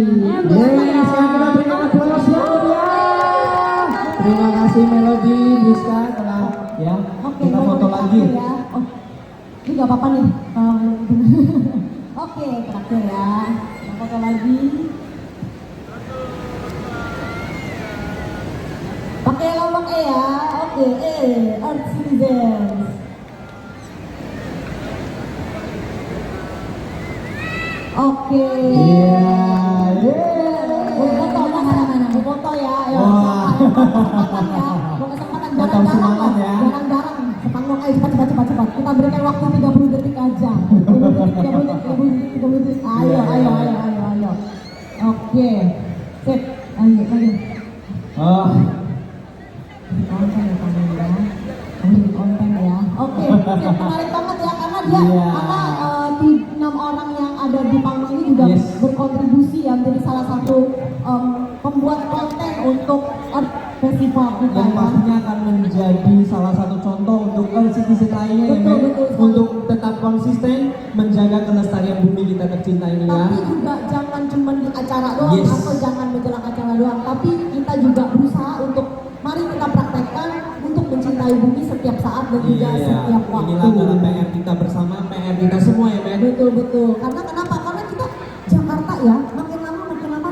yeay, sekarang kita berikan aplaus yang meriah. Terima kasih Melody, Rizka telah ya. Oke, Kita mau foto terakhir lagi. ya. Oh, ini nggak apa-apa nih. Oke, terakhir ya. Kita foto lagi. Pakai lambang E ya. Oke, Earth Citizens. Oke. Iya, Foto mana? Foto ya. Ayo. Wah. Kesempatan ya. Mau kesempatan Potong jarang-jarang semangat ya. Jarang-jarang. Sepanggung ayo cepat. Kita berikan waktu 30 detik aja. 30 detik. Ayo. Oke. Sip. Lanjut. Oh, Konten ya kamu ya. Konten ya. Oke. Menarik banget ya karena dia Iya. di 6 orang yang ada di panggung ini juga Yes. berkontribusi ya menjadi salah satu pembuat konten untuk Earth Festival kita yang ya. pastinya akan menjadi salah satu contoh untuk Earth Citizen lainnya ya, Men. Betul sekali. Untuk tetap konsisten menjaga kelestarian bumi kita tercinta ini ya. Tapi juga jangan cuma di acara Yes. atau jangan menjelang acara doang, tapi kita juga berusaha untuk mari kita praktekkan untuk mencintai bumi setiap saat dan juga Iya, setiap waktu. inilah adalah PR kita bersama, PR kita semua ya Ben. Betul. Karena kenapa? Karena kita Jakarta ya, makin lama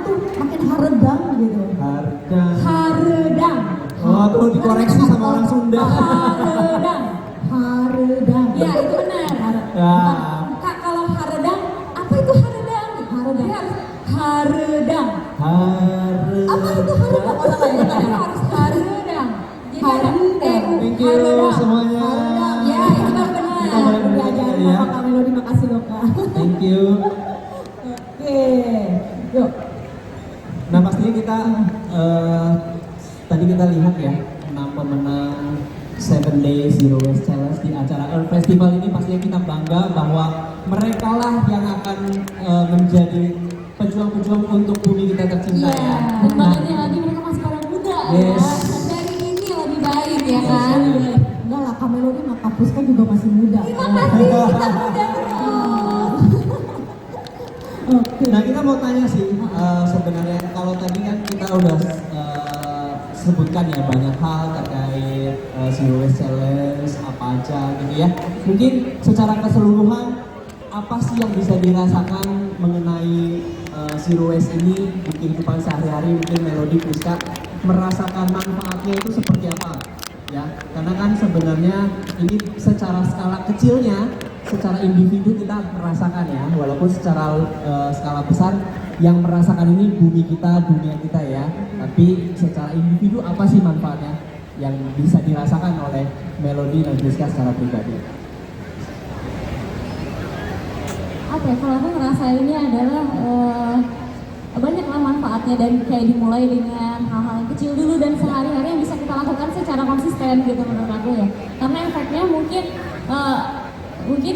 tuh makin haredang gitu. Harga. Haredang. Oh, perlu dikoreksi sama orang Sunda. Haredang. Ya itu benar. Ya. Kak kalau haredang, apa itu haredang? Haredang. Dia harus haredang. Apa itu haredang? Oh, salah ya. Kita harus haredang. Jadi ada Haredang. Thank you haredang. semuanya. Ya itu baru benar. Kita boleh Belajar ya. sama Kak Melody, makasih loh Kak. Thank you. Oke, yuk. Nah pastinya kita tadi kita lihat ya 6 pemenang 7 Days Zero Waste Challenge di acara Earth Festival ini, pastinya kita bangga bahwa mereka lah yang akan menjadi pejuang-pejuang untuk bumi kita tercinta Iya. ya. Dan badannya lagi mereka masih pada muda Yes. ya. Dari ini lebih baik ya kan. Enggak lah, Kak Melody mah Kak Puska juga masih muda. Terima kasih kita muda terus. Oke. Nah kita mau tanya sih sebenarnya kalau tadi kan kita udah sebutkan ya banyak hal terkait Zero Waste Challenge apa aja gitu ya. Mungkin secara keseluruhan apa sih yang bisa dirasakan mengenai Zero Waste ini di kehidupan sehari-hari, mungkin Melody, Priska merasakan manfaatnya itu seperti apa ya? Karena kan sebenarnya ini secara skala kecilnya, secara individu kita merasakan ya, walaupun secara skala besar yang merasakan ini bumi kita, dunia kita ya. Tapi secara individu apa sih manfaatnya yang bisa dirasakan oleh Melody dan Priska secara pribadi? Apa ya, kalau aku ngerasainnya adalah banyaklah manfaatnya, dan kayak dimulai dengan hal-hal yang kecil dulu dan sehari-hari yang bisa kita lakukan secara konsisten gitu menurut aku ya. Karena efeknya mungkin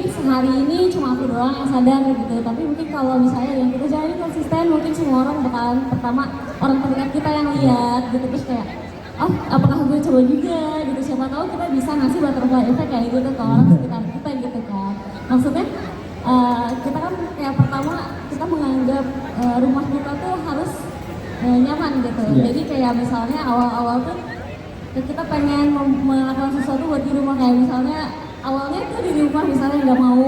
sehari ini cuma aku doang yang sadar gitu, tapi mungkin kalau misalnya yang kita jalani konsisten, mungkin semua orang bakalan, pertama orang terdekat kita yang lihat gitu, terus kayak oh apakah gue coba juga gitu, siapa tahu kita bisa ngasih butterfly effect kayak gitu ke orang sekitar kita gitu kan. Maksudnya kita kan kayak pertama kita menganggap rumah kita tuh harus nyaman gitu. Iya. Jadi kayak misalnya awal-awal tuh kita pengen melakukan sesuatu buat di rumah, kayak misalnya awalnya tuh di rumah misalnya nggak mau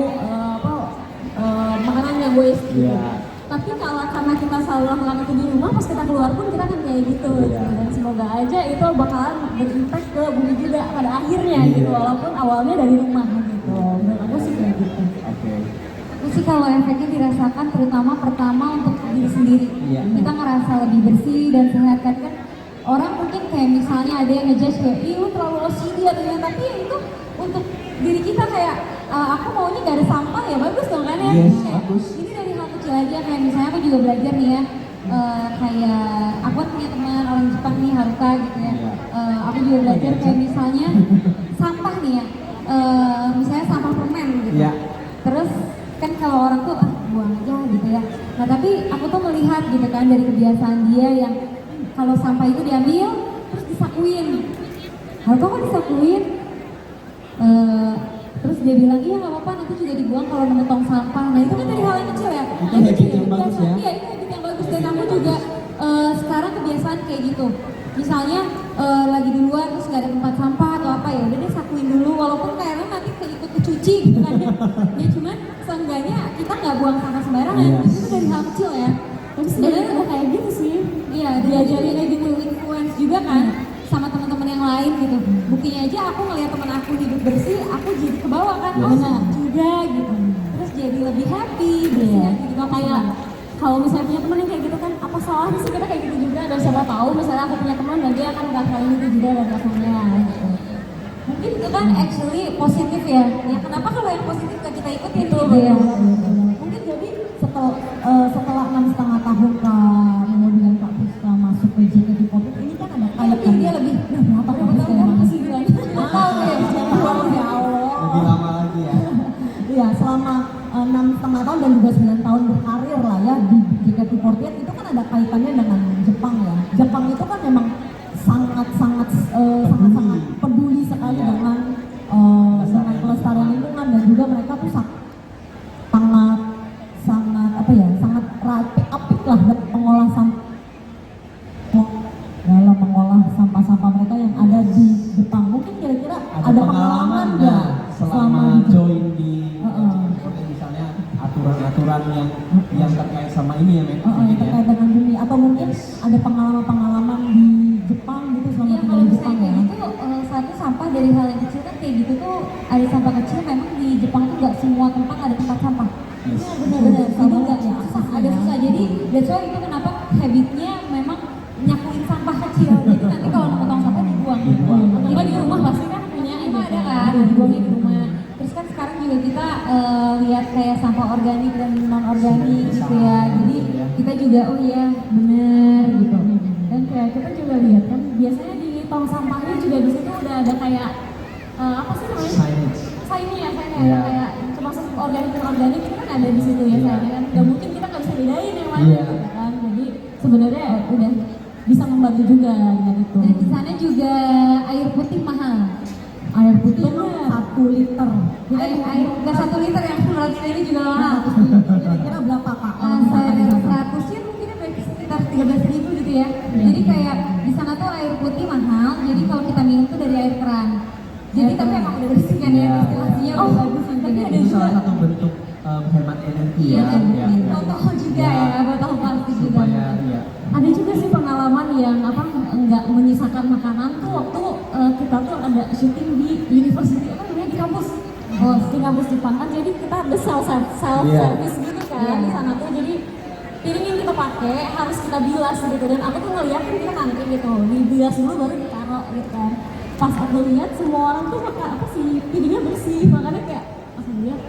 makanan yang waste gitu. Iya. Tapi karena kita selalu lakukan itu di rumah, pas kita keluar pun kita akan kayak gitu. Iya. Dan semoga aja itu bakalan berimpact ke bumi juga pada akhirnya Iya. gitu, walaupun awalnya dari rumah gitu. Menurut aku sih kayak gitu. Oke. Aku sih kalau efeknya dirasakan terutama pertama untuk diri sendiri. Iya. Kita ngerasa lebih bersih dan sehat kan. Orang mungkin kayak misalnya ada yang ngejudge kayak, ih lu terlalu OCD atau gimana, tapi ya itu untuk diri kita kayak aku maunya gak ada sampah ya bagus dong kan ya. Yes, Kayak, bagus. ini dari hal kecil aja, kayak misalnya aku juga belajar nih ya, kayak aku kan punya teman orang Jepang nih, Haruka gitu ya. Iya. Aku juga belajar kayak misalnya sampah nih ya, misalnya sampah permen gitu. Iya. Terus kan kalau orang tuh buang aja gitu ya. Nah tapi aku tuh melihat gitu kan dari kebiasaan dia yang kalau sampah itu diambil terus disakuin. Lalu kok disakuin? Terus dia bilang iya nggak apa-apa, nanti juga dibuang kalau nemu tong sampah. Nah itu kan dari hal yang kecil ya. Itu Yang habit kecil, yang bagus biasa. ya. Iya itu habit yang bagus, dan aku juga sekarang kebiasaan kayak gitu. Misalnya lagi di luar terus nggak ada tempat sampah atau apa, ya udah deh sakuin dulu, walaupun kayaknya nanti ikut kecuci gitu kan ya, cuman seenggaknya kita nggak buang sampah sembarangan. Yes. Itu dari hal kecil ya. Tapi sebenarnya udah kayak gitu sih. Iya, diajarin kayak gitu, influence juga kan sama teman-teman yang lain gitu. Buktinya aja aku ngeliat teman aku hidup bersih, aku jadi kebawa kan, Yes. oh nah, juga gitu. Terus jadi lebih happy, bersih gitu. Kayak kalau misalnya punya teman yang kayak gitu kan, apa salahnya sih kita kayak gitu juga, dan siapa tahu misalnya aku punya teman dan dia akan ngelakuin itu juga dan lakuinnya gitu. Mungkin itu kan actually positif ya. Ya kenapa kalau yang positif gak kita ikutin Betul, gitu ya. betul. Mungkin jadi setelah 6,5 tahun Kak Melody dan Kak Puska masuk ke JKT48 ini kan ada Tapi dia lebih berapa Kak Puska yang mana? masih bilang nggak tahu ya. Ya Allah. Lebih lama lagi ya. Iya, selama 6,5 tahun dan juga 9 tahun berkarir lah ya di JKT48 itu kan ada kaitannya dengan Jepang ya. Jepang itu kan memang sangat peduli sekali Iya. dengan kelestarian lingkungan, dan juga mereka tuh sangat apa ya, sangat rapi ya, Mek? yang terkait dengan bumi atau mungkin ada pengalaman-pengalaman di Jepang gitu selama Iya, tinggal kalau di misalnya Jepang kayak ya. gitu, satu sampah dari hal yang kecil kan kayak gitu tuh ada sampah kecil. Memang di Jepang tuh nggak semua tempat ada tempat sampah. Yes. Iya benar-benar, Susah jadi banget nggak ya, susah, aksesnya ada ya. susah. Jadi that's why itu kenapa habitnya memang nyakuin sampah kecil. Jadi nanti kalau nemu tong sampah dibuang. Atau enggak di rumah pasti kan punya emang ada kan, dibuangnya di rumah. Terus kan sekarang juga kita lihat kayak sampah organik dan non organik gitu ya. Jadi kita juga oh iya bener gitu. Dan kayak kita juga lihat kan biasanya di tong sampahnya juga di situ udah ada kayak apa sih namanya? Signage. Sainnya Iya. kayak termasuk organik dan organik itu kan ada di situ ya Iya. sayangnya kan. Gak mungkin kita nggak bisa bedain yang mana Iya. gitu kan. Jadi sebenarnya udah Bisa membantu juga dengan itu. dan di sana juga air putih mahal. Air putih Bener. 1 liter. Air nggak 1 liter yang 100 ini juga mahal. Kira-kira berapa Kak? Saya 100-nya mungkin ada sekitar 13.000 gitu ya. Jadi kayak di sana tuh air putih mahal. Jadi kalau kita minum tuh dari air keran. Jadi tapi emang udah bersih kan ya, Iya. destilasinya udah bagus tapi nantinya. ada Itu salah satu bentuk hemat energi Iya, ya. dan Ya. botol juga Ya. ya, botol plastik juga. Supaya ya. Ada juga sih pengalaman yang apa nggak menyisakan makanan tuh waktu kita tuh ada syuting di university apa namanya di kampus. Oh, di kampus Jepang kan jadi kita ada self Iya. service gitu kan di sana tuh jadi piring yang kita pakai harus kita bilas gitu dan aku tuh ngeliatin kita nanti gitu dibilas dulu baru ditaruh gitu kan. Pas aku lihat semua orang tuh makan apa sih piringnya bersih makanya kayak pas aku lihat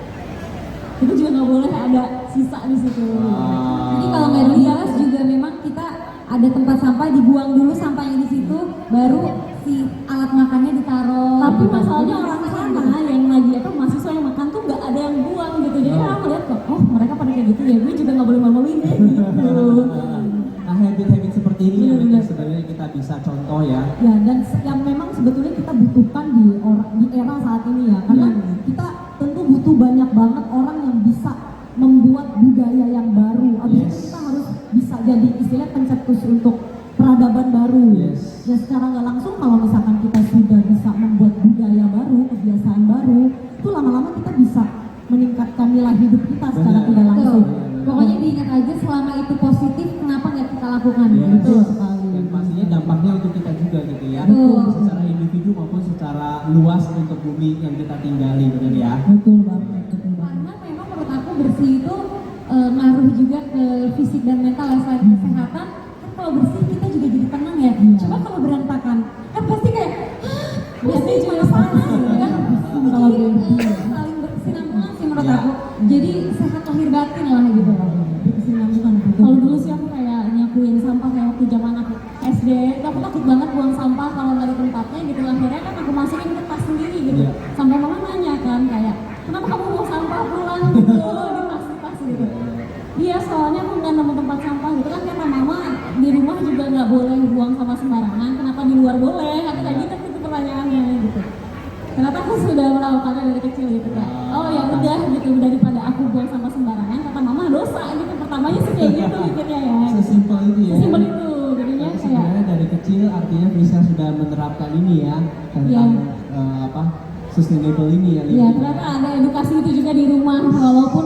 itu juga nggak boleh ada sisa di situ. Jadi kalau nggak dibilas juga memang kita ada tempat sampah dibuang dulu sampahnya di situ, baru si alat makannya ditaruh. Tapi gitu. masalahnya orang sana yang lagi apa mahasiswa yang makan tuh nggak ada yang buang gitu. Jadi kan aku lihat kok, oh mereka pada kayak gitu ya, gue juga nggak boleh malu-maluin deh gitu. Nah, habit-habit seperti ini yang Benar-benar. sebenarnya kita bisa contoh ya. Ya dan yang memang sebetulnya kita butuhkan di era saat ini ya, karena kita tentu butuh banyak banget orang yang bisa membuat budaya yang baru. Abis itu Yes. kita harus bisa jadi istilah pencetus untuk peradaban baru. Yes. Ya secara nggak langsung kalau misalkan kita sudah bisa membuat budaya baru, kebiasaan baru, itu lama-lama kita bisa meningkatkan nilai hidup kita secara Benar. tidak langsung. Betul. Pokoknya diingat aja selama itu positif, kenapa nggak kita lakukan? Yes. Betul sekali. Dan pastinya dampaknya untuk kita juga gitu ya. Betul. Secara individu maupun secara luas untuk bumi yang kita tinggali, benar ya. Betul banget, betul banget. Karena memang menurut aku bersih itu ngaruh juga ke fisik dan mental ya, selain kesehatan. Kan kalau bersih kita juga jadi tenang ya. Coba kalau berantakan, kan pasti kayak Biasanya bersih cuma mana panas gitu kan. kalau Jadi bersih. saling berkesinambungan sih menurut Ya. aku. Jadi sehat lahir batin lah gitu. Berkesinambungan, betul. Kalau dulu sih aku kayak nyakuin sampah kayak waktu zaman aku SD, itu aku takut banget buang sampah kalau nggak ada tempatnya gitu. Akhirnya kan aku masukin ke tas sendiri gitu. Iya. Sampai mama nanya kan kayak, kenapa kamu buang sampah pulang gitu di tas gitu. Iya soalnya aku nggak nemu tempat sampah gitu kan kata mama di rumah juga nggak boleh buang sampah sembarangan. Kenapa di luar boleh? Aku kayak gitu itu pertanyaannya gitu. Ternyata aku sudah melakukannya dari kecil gitu kan. Oh ya udah gitu daripada aku buang sampah sembarangan kata mama dosa gitu. Pertamanya sih kayak gitu mikirnya ya. Sesimpel itu ya. Sesimpel itu jadinya Tapi kayak sebenarnya dari kecil artinya bisa sudah menerapkan ini ya tentang Iya. apa sustainable ini ya. ya ternyata ada edukasi itu juga di rumah walaupun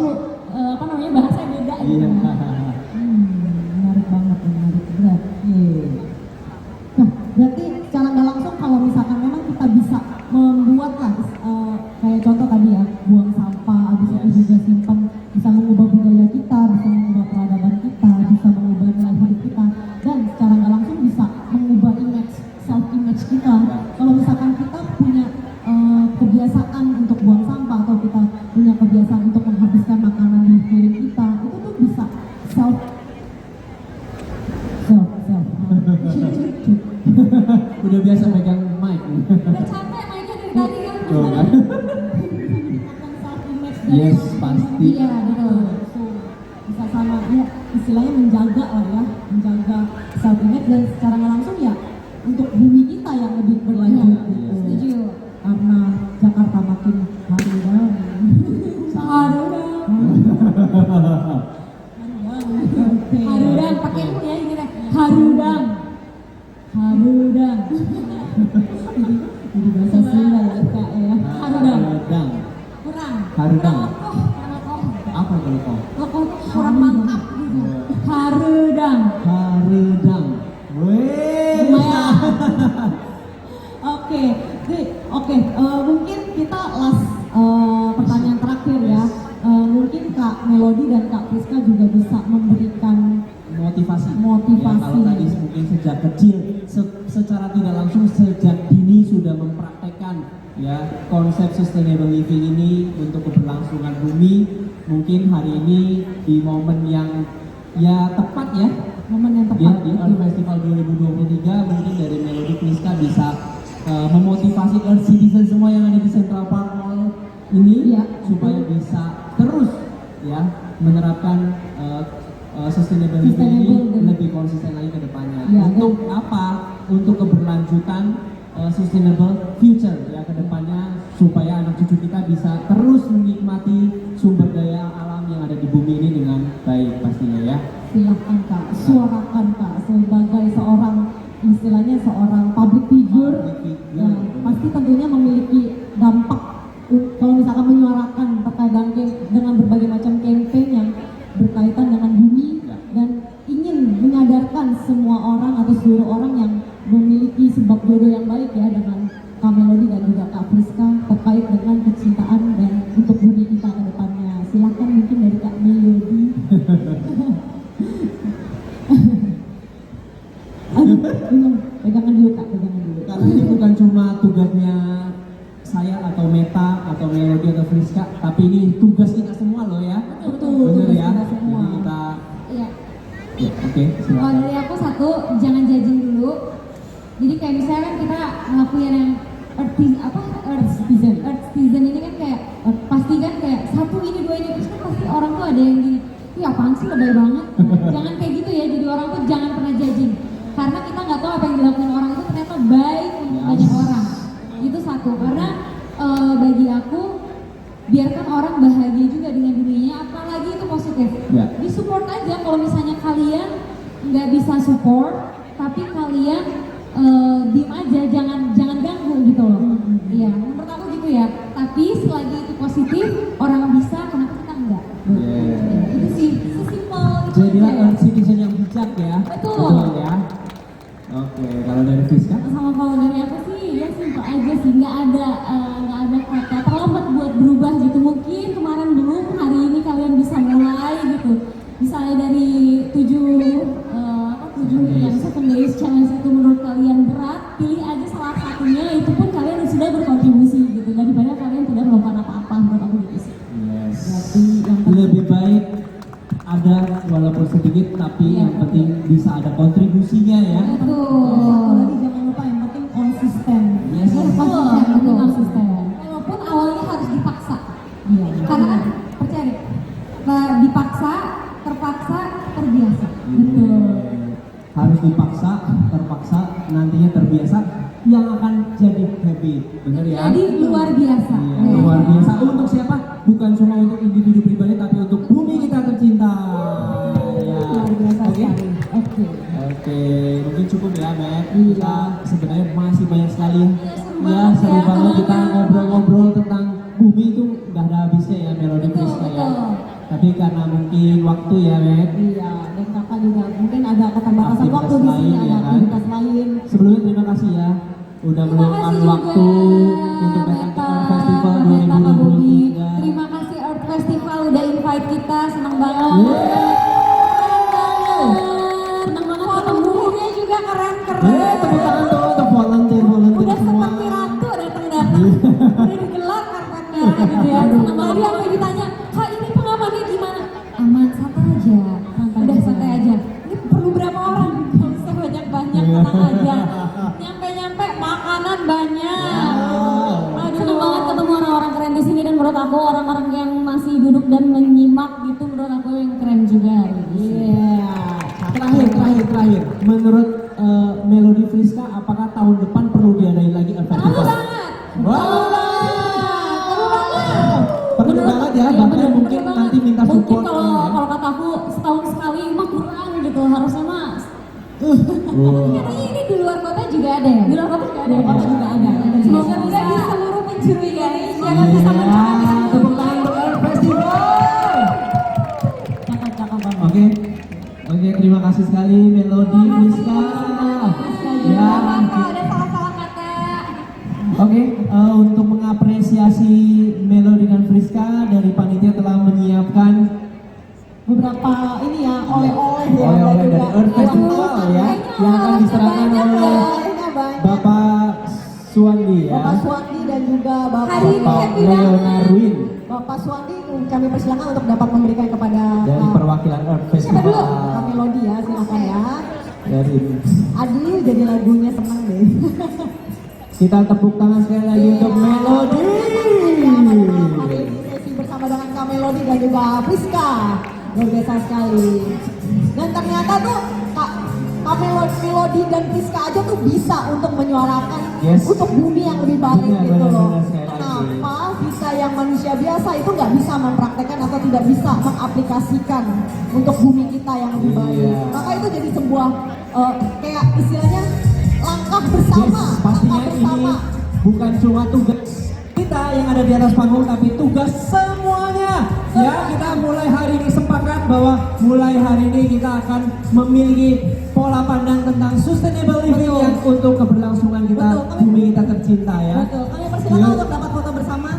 apa namanya bahasa beda gitu. Iya. Menarik banget, menarik berat. Nah, berarti secara nggak langsung kalau misalkan memang kita bisa membuat lah kayak contoh tadi ya, buang sampah, habis itu juga simpan, bisa mengubah budaya kita, bisa mengubah peradaban kita, bisa mengubah nilai hidup kita, dan secara nggak langsung bisa mengubah image, self image kita. Kalau misalkan kita punya kebiasaan untuk buang sampah atau kita punya kebiasaan untuk menghabiskan makanan di piring kita, itu tuh bisa self Udah biasa megang mic. Udah capek mainnya dari tadi kan. Tuh kan. Yes, pasti. Iya betul. Bisa sama ya istilahnya menjaga lah ya, menjaga self image dan secara nggak langsung ya untuk bumi kita yang lebih berlanjut gitu. Setuju. Karena Jakarta makin hari dan Harudang pakai itu ya ini deh. harudang jadi bahasa Sunda ya kak ya. Harudang. Kurang. Harudang. Kurang lekoh. Apa itu kok? Lekoh kurang mantap gitu. motivasi. Motivasi. Ya, kalau tadi mungkin sejak kecil, secara tidak langsung sejak dini sudah mempraktekkan ya konsep sustainable living ini untuk keberlangsungan bumi. Mungkin hari ini di momen yang ya tepat ya, Momen yang ya, tepat. di Earth Festival 2023 mungkin dari Melody Friska bisa memotivasi Earth Citizen semua yang ada di Central Park Mall ini Iya. supaya bisa terus ya menerapkan sustainable living ini Sustainable. lebih konsisten lagi ke depannya. Iya, Untuk apa? Untuk keberlanjutan sustainable future ya ke depannya, supaya anak cucu kita bisa terus menikmati sumber daya alam yang ada di bumi ini dengan baik pastinya ya. Silahkan Kak, suarakan Kak sebagai seorang istilahnya seorang public figure. Nah, pasti tentunya memiliki dampak kalau misalkan menyuarakan terkadang dengan berbagai macam campaign yang berkaitan dengan bumi dan ingin menyadarkan semua orang atau seluruh orang yang memiliki sebab jodoh yang baik ya dengan Kak Melody dan juga Kak Friska terkait dengan kecintaan dan untuk bumi kita ke depannya. Silahkan mungkin dari Kak Melody. Aduh, bingung. Pegangan dulu Kak, pegangan dulu. Karena ini bukan cuma tugasnya saya atau Meta atau Melody atau Friska, tapi ini tugas kita semua loh ya. Betul, Bener tugas ya. kita semua. Jadi kita Iya. ya oke, Kalau silakan. dari aku satu, jangan judging dulu. Jadi kayak misalnya kan kita ngelakuin yang Earth Citizen ini kan kayak pasti kan kayak satu ini dua ini terus kan pasti orang tuh ada yang gini, ih apaan sih lebay banget. Jangan kayak gitu ya. Jadi orang tuh jangan pernah judging. Karena kita nggak tahu apa yang dilakukan orang itu ternyata baik untuk banyak orang. Itu satu. Karena bagi aku biarkan orang bahagia juga dengan dunianya, apalagi itu positif. Ya. Disupport aja kalau misalnya kalian nggak bisa support, tapi kalian diem aja, jangan ganggu gitu loh. Iya, menurut aku gitu ya. Tapi selagi itu positif, orang bisa, kenapa kita enggak? Yeah. Itu sih, sesimpel itu Jadilah aja. Earth Citizen yang bijak ya. Betul. ya. Oke, kalau dari Friska? Sama kalau dari aku sih ya simpel aja sih, nggak ada kata terlambat buat berubah gitu. Mungkin kemarin belum, hari ini kalian bisa mulai gitu. Misalnya dari 7 yang 7 days challenge itu menurut kalian berat, pilih aja salah satunya, itu pun kalian sudah berkontribusi gitu, daripada kalian tidak melakukan apa-apa. Menurut aku gitu sih. Yes. Berarti yang Lebih baik ada walaupun sedikit, tapi yang penting bisa ada kontribusinya ya. satu lagi jangan lupa yang penting konsisten. Yes. Konsisten, konsisten. Walaupun awalnya harus dipaksa. Iya. Karena kan percaya deh, dipaksa, terpaksa, terbiasa. Betul. Harus dipaksa, terpaksa, nantinya terbiasa, yang akan jadi habit, bener ya? Jadi luar biasa. Iya, luar biasa. Untuk siapa? Bukan cuma untuk individu pribadi, tapi untuk bumi kita tercinta. Ya. Luar biasa Oke. sekali. Oke. Oke, mungkin cukup ya, Matt. Iya. Kita sebenarnya masih banyak sekali. Ya, seru seru banget ya, banget kita teman-teman. ngobrol-ngobrol tentang bumi itu nggak ada habisnya ya, Melody Betul, Friska ya. betul. Tapi karena mungkin waktu ya, Matt. Iya, dan kakak juga mungkin ada keterbatasan Aktivitas waktu di sini, lain, ada ya kan? aktivitas lain. Sebelumnya terima kasih ya udah Terima meluangkan kasih juga waktu untuk datang ke Earth Festival Meta, Kak Bobi. 2023. Terima kasih Earth Festival udah invite kita, senang banget. Senang banget volunteernya juga keren-keren. Tepuk tangan tuh untuk volunteer Udah semua. seperti ratu datang-datang. Udah digelap karpet merah gitu ya. Senang banget. Tadi aku ditanya, Kak ini pengamannya gimana? Aman, santai aja. Udah santai aja. Ini perlu berapa orang? Gak usah banyak-banyak, tenang aja. Nyampe-nyampe makanan banyak. Aduh, seneng banget ketemu orang-orang keren di sini, dan menurut aku orang-orang yang masih duduk dan menyimak gitu menurut aku yang keren juga. Iya. Terakhir. Menurut Melody Friska, apakah tahun depan perlu diadain lagi Earth Perlu Festival? banget. Wow. Perlu banget. Perlu banget ya, bahkan mungkin bener nanti banget. minta Mungkin support. kalau kata aku setahun sekali mah kurang gitu, harusnya mas. Wow. Katanya ini di luar kota juga ada ya? Di luar kota juga ada. Kota juga ada. Semoga bisa di seluruh penjuru Indonesia kan Iya, bisa mencapai tepuk tangan untuk Earth Festival. Cakep banget. Oke, terima kasih sekali Melody Friska. Ya, Kalau ada salah-salah kata. oke, untuk mengapresiasi Melody dan Friska, dari panitia telah menyiapkan beberapa ini ya oleh-oleh ya Oleh-oleh dan dari Earth Festival ya, yang akan diserahkan oleh oleh-olehnya banyak. Bapak Suwandi ya. Bapak Suwandi dan juga Bapak Hari ini Bapak happy banget. Leonarwin Bapak Suwandi kami persilakan untuk dapat memberikan kepada dari perwakilan Earth siapa Festival. dulu? Kak Melody ya, silakan ya. Dari Aduh, jadi lagunya seneng deh. kita tepuk tangan sekali lagi untuk Melody. Ya, pada malam hari ini sesi bersama dengan Kak Melody dan juga Priska. Luar biasa sekali. Dan ternyata tuh Kak Melody dan Priska aja tuh bisa untuk menyuarakan Yes. untuk bumi yang lebih baik Benar, gitu benar, loh. benar sekali lagi. Kenapa kita yang manusia biasa itu nggak bisa mempraktekkan atau tidak bisa mengaplikasikan untuk bumi kita yang lebih baik. Iya. Maka itu jadi sebuah kayak istilahnya langkah bersama. Yes, pastinya langkah ini bersama. bukan cuma tugas kita yang ada di atas panggung, tapi tugas semuanya. Ya, kita mulai hari ini sepakat bahwa mulai hari ini kita akan memiliki pola pandang tentang sustainable living Betul. yang untuk keberlangsungan kita, Betul. bumi kita tercinta ya. Betul, kami persilakan Yuk. untuk dapat foto bersama.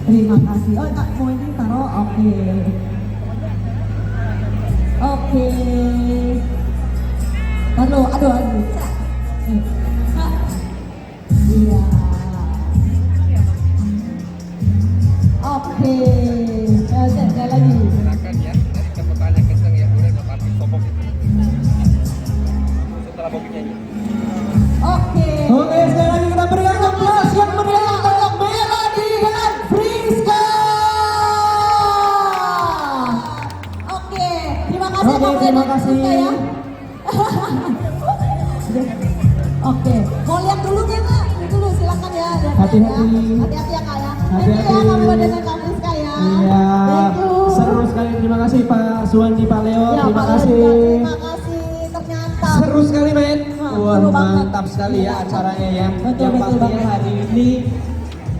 Terima kasih. Oh, Kak, mau ini taruh? Oke. Oke. Aduh. Kak. Iya. Oke. Sekali lagi. Silakan ya, nanti tepuk kenceng ya, boleh nggak pakai sopok itu. Setelah Bobi nyanyi. Oke. Oke, sekali lagi kita berikan aplaus yang meriah untuk Melody dan Priska. Oke, terima kasih Oke, Pak terima Melody dan kasih. Priska ya. Oke, mau lihat dulu ya Kak? Lihat dulu silakan ya. Lihat Hati-hati. ya. Hati-hati ya Kak ya. Thank you ya Hati-hati. Kak Melody dan Kak Priska ya. Iya, Thank you. seru sekali. Terima kasih Pak Suwandi, Pak Leo. Ya, Terima Pak Melody, kasih. Terima kasih. Ternyata. Seru sekali men. Wah, seru banget. mantap sekali ya acaranya ya. Betul, Yang betul pastinya banget. hari ini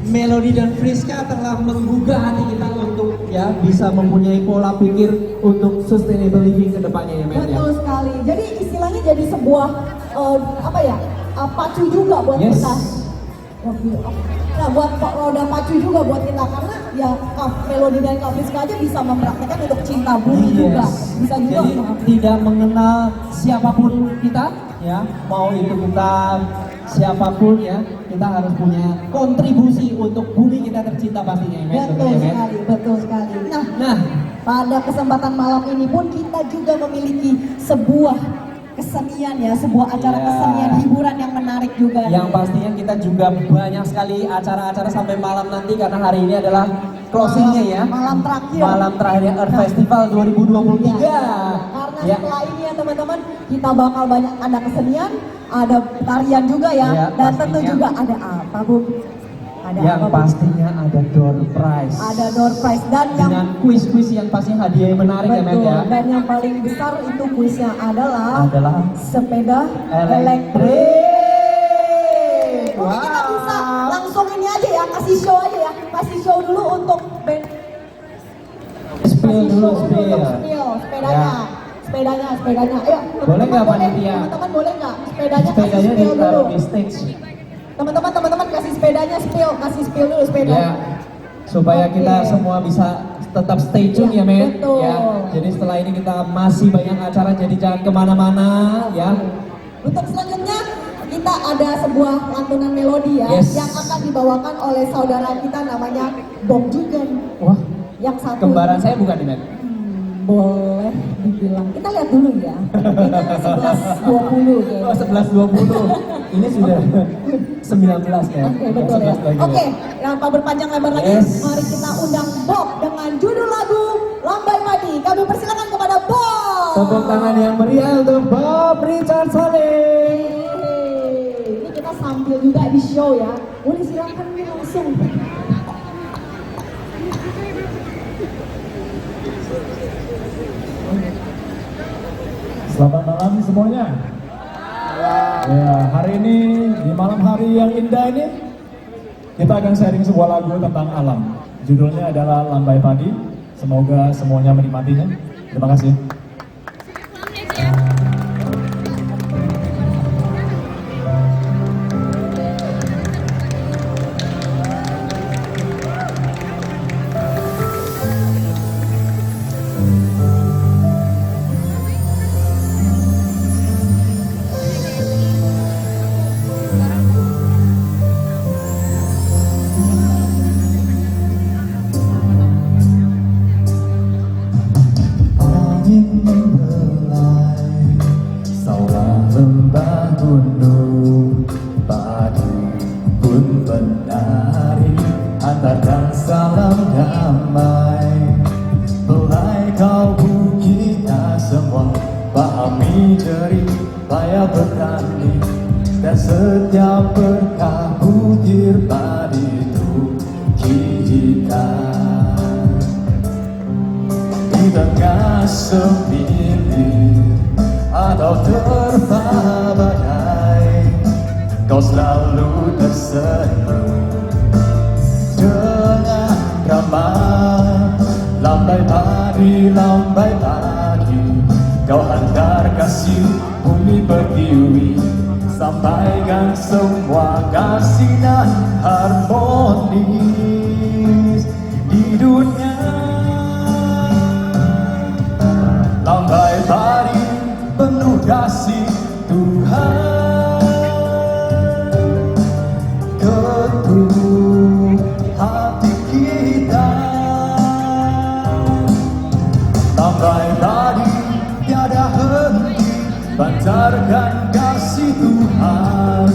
Melody dan Priska telah menggugah hati kita untuk ya bisa mempunyai pola pikir untuk sustainable living ke depannya ya men ya. Betul sekali. Jadi istilahnya jadi sebuah apa ya? Pacu juga buat Yes. kita. Oke. Nah, buat roda pacu juga buat kita karena ya Kak Melody dan Kak Priska aja bisa mempraktekkan untuk cinta bumi juga. Bisa juga Jadi untuk tidak mengenal siapapun kita ya, mau itu kita siapapun ya, kita harus punya kontribusi untuk bumi kita tercinta pastinya ya men. betul Tentunya, men. sekali, betul sekali. Nah, Pada kesempatan malam ini pun kita juga memiliki sebuah kesenian ya, sebuah acara Iya. kesenian hiburan yang menarik juga. yang pastinya kita juga banyak sekali acara-acara sampai malam nanti karena hari ini adalah closingnya ya. Malam terakhir. Malam terakhir Earth Festival 2023. Iya. Karena Ya. setelah ini ya teman-teman, kita bakal banyak ada kesenian, ada tarian juga ya, Iya, dan tentu pastinya. juga ada apa Bu? Ada Yang apa Bu? pastinya ada door prize. Ada door prize dan yang Dengan kuis-kuis yang pastinya hadiah yang menarik ya Matt betul, ya. dan yang paling besar itu kuisnya adalah Adalah sepeda elektrik. Mungkin kita bisa langsung ini aja ya, kasih show aja ya, kasih show dulu untuk band. Spill dulu, Kasih show spill. untuk spill sepedanya. Ya. Sepedanya. Ayo, Boleh nggak, boleh, panitia? teman-teman boleh nggak? Sepedanya kasih Sepedanya spill dulu. ditaruh di stage. Teman-teman kasih sepedanya kasih spill dulu sepeda. Ya. Supaya Oke. kita semua bisa tetap stay tune Ya, ya men. betul. Ya. Jadi setelah ini kita masih banyak acara, jadi jangan kemana-mana ya. Untuk selanjutnya kita ada sebuah lantunan melodi ya, Yes. yang akan dibawakan oleh saudara kita namanya Bob Jugen. Wah, Yang satu kembaran saya bukan nih men. boleh dibilang. Kita lihat dulu ya. Ini 11.20 kayaknya. Oh 11.20. Ini sudah 19 ya. Oke, betul ya. 11 lagi Oke, tanpa berpanjang lebar lagi, Yes. mari kita undang Bob dengan judul lagu Lambai Padi. Kami persilakan kepada Bob. Tepuk tangan yang meriah untuk Bob Richard Saling. Ini kita sambil juga di show ya. Boleh silakan nih langsung. Selamat malam semuanya. Ya, hari ini di malam hari yang indah ini kita akan sharing sebuah lagu tentang alam. Judulnya adalah Lambai Padi. Semoga semuanya menikmatinya. Terima kasih. lembah gunung padi pun menari, antarkan salam damai. Belai kalbu kita semua, pahami jerih payah bertani, dan setiap berkah butir padi itu kita. Di tengah sempit atau terpa badai, kau selalu tersenyum dengan ramah. Lambai padi, kau hantar kasih bumi pertiwi, sampaikan semua kasih dan harmonis di dunia. Lambai padi penuh kasih Tuhan, ketuk hati kita. Lambai padi tiada henti, pancarkan kasih Tuhan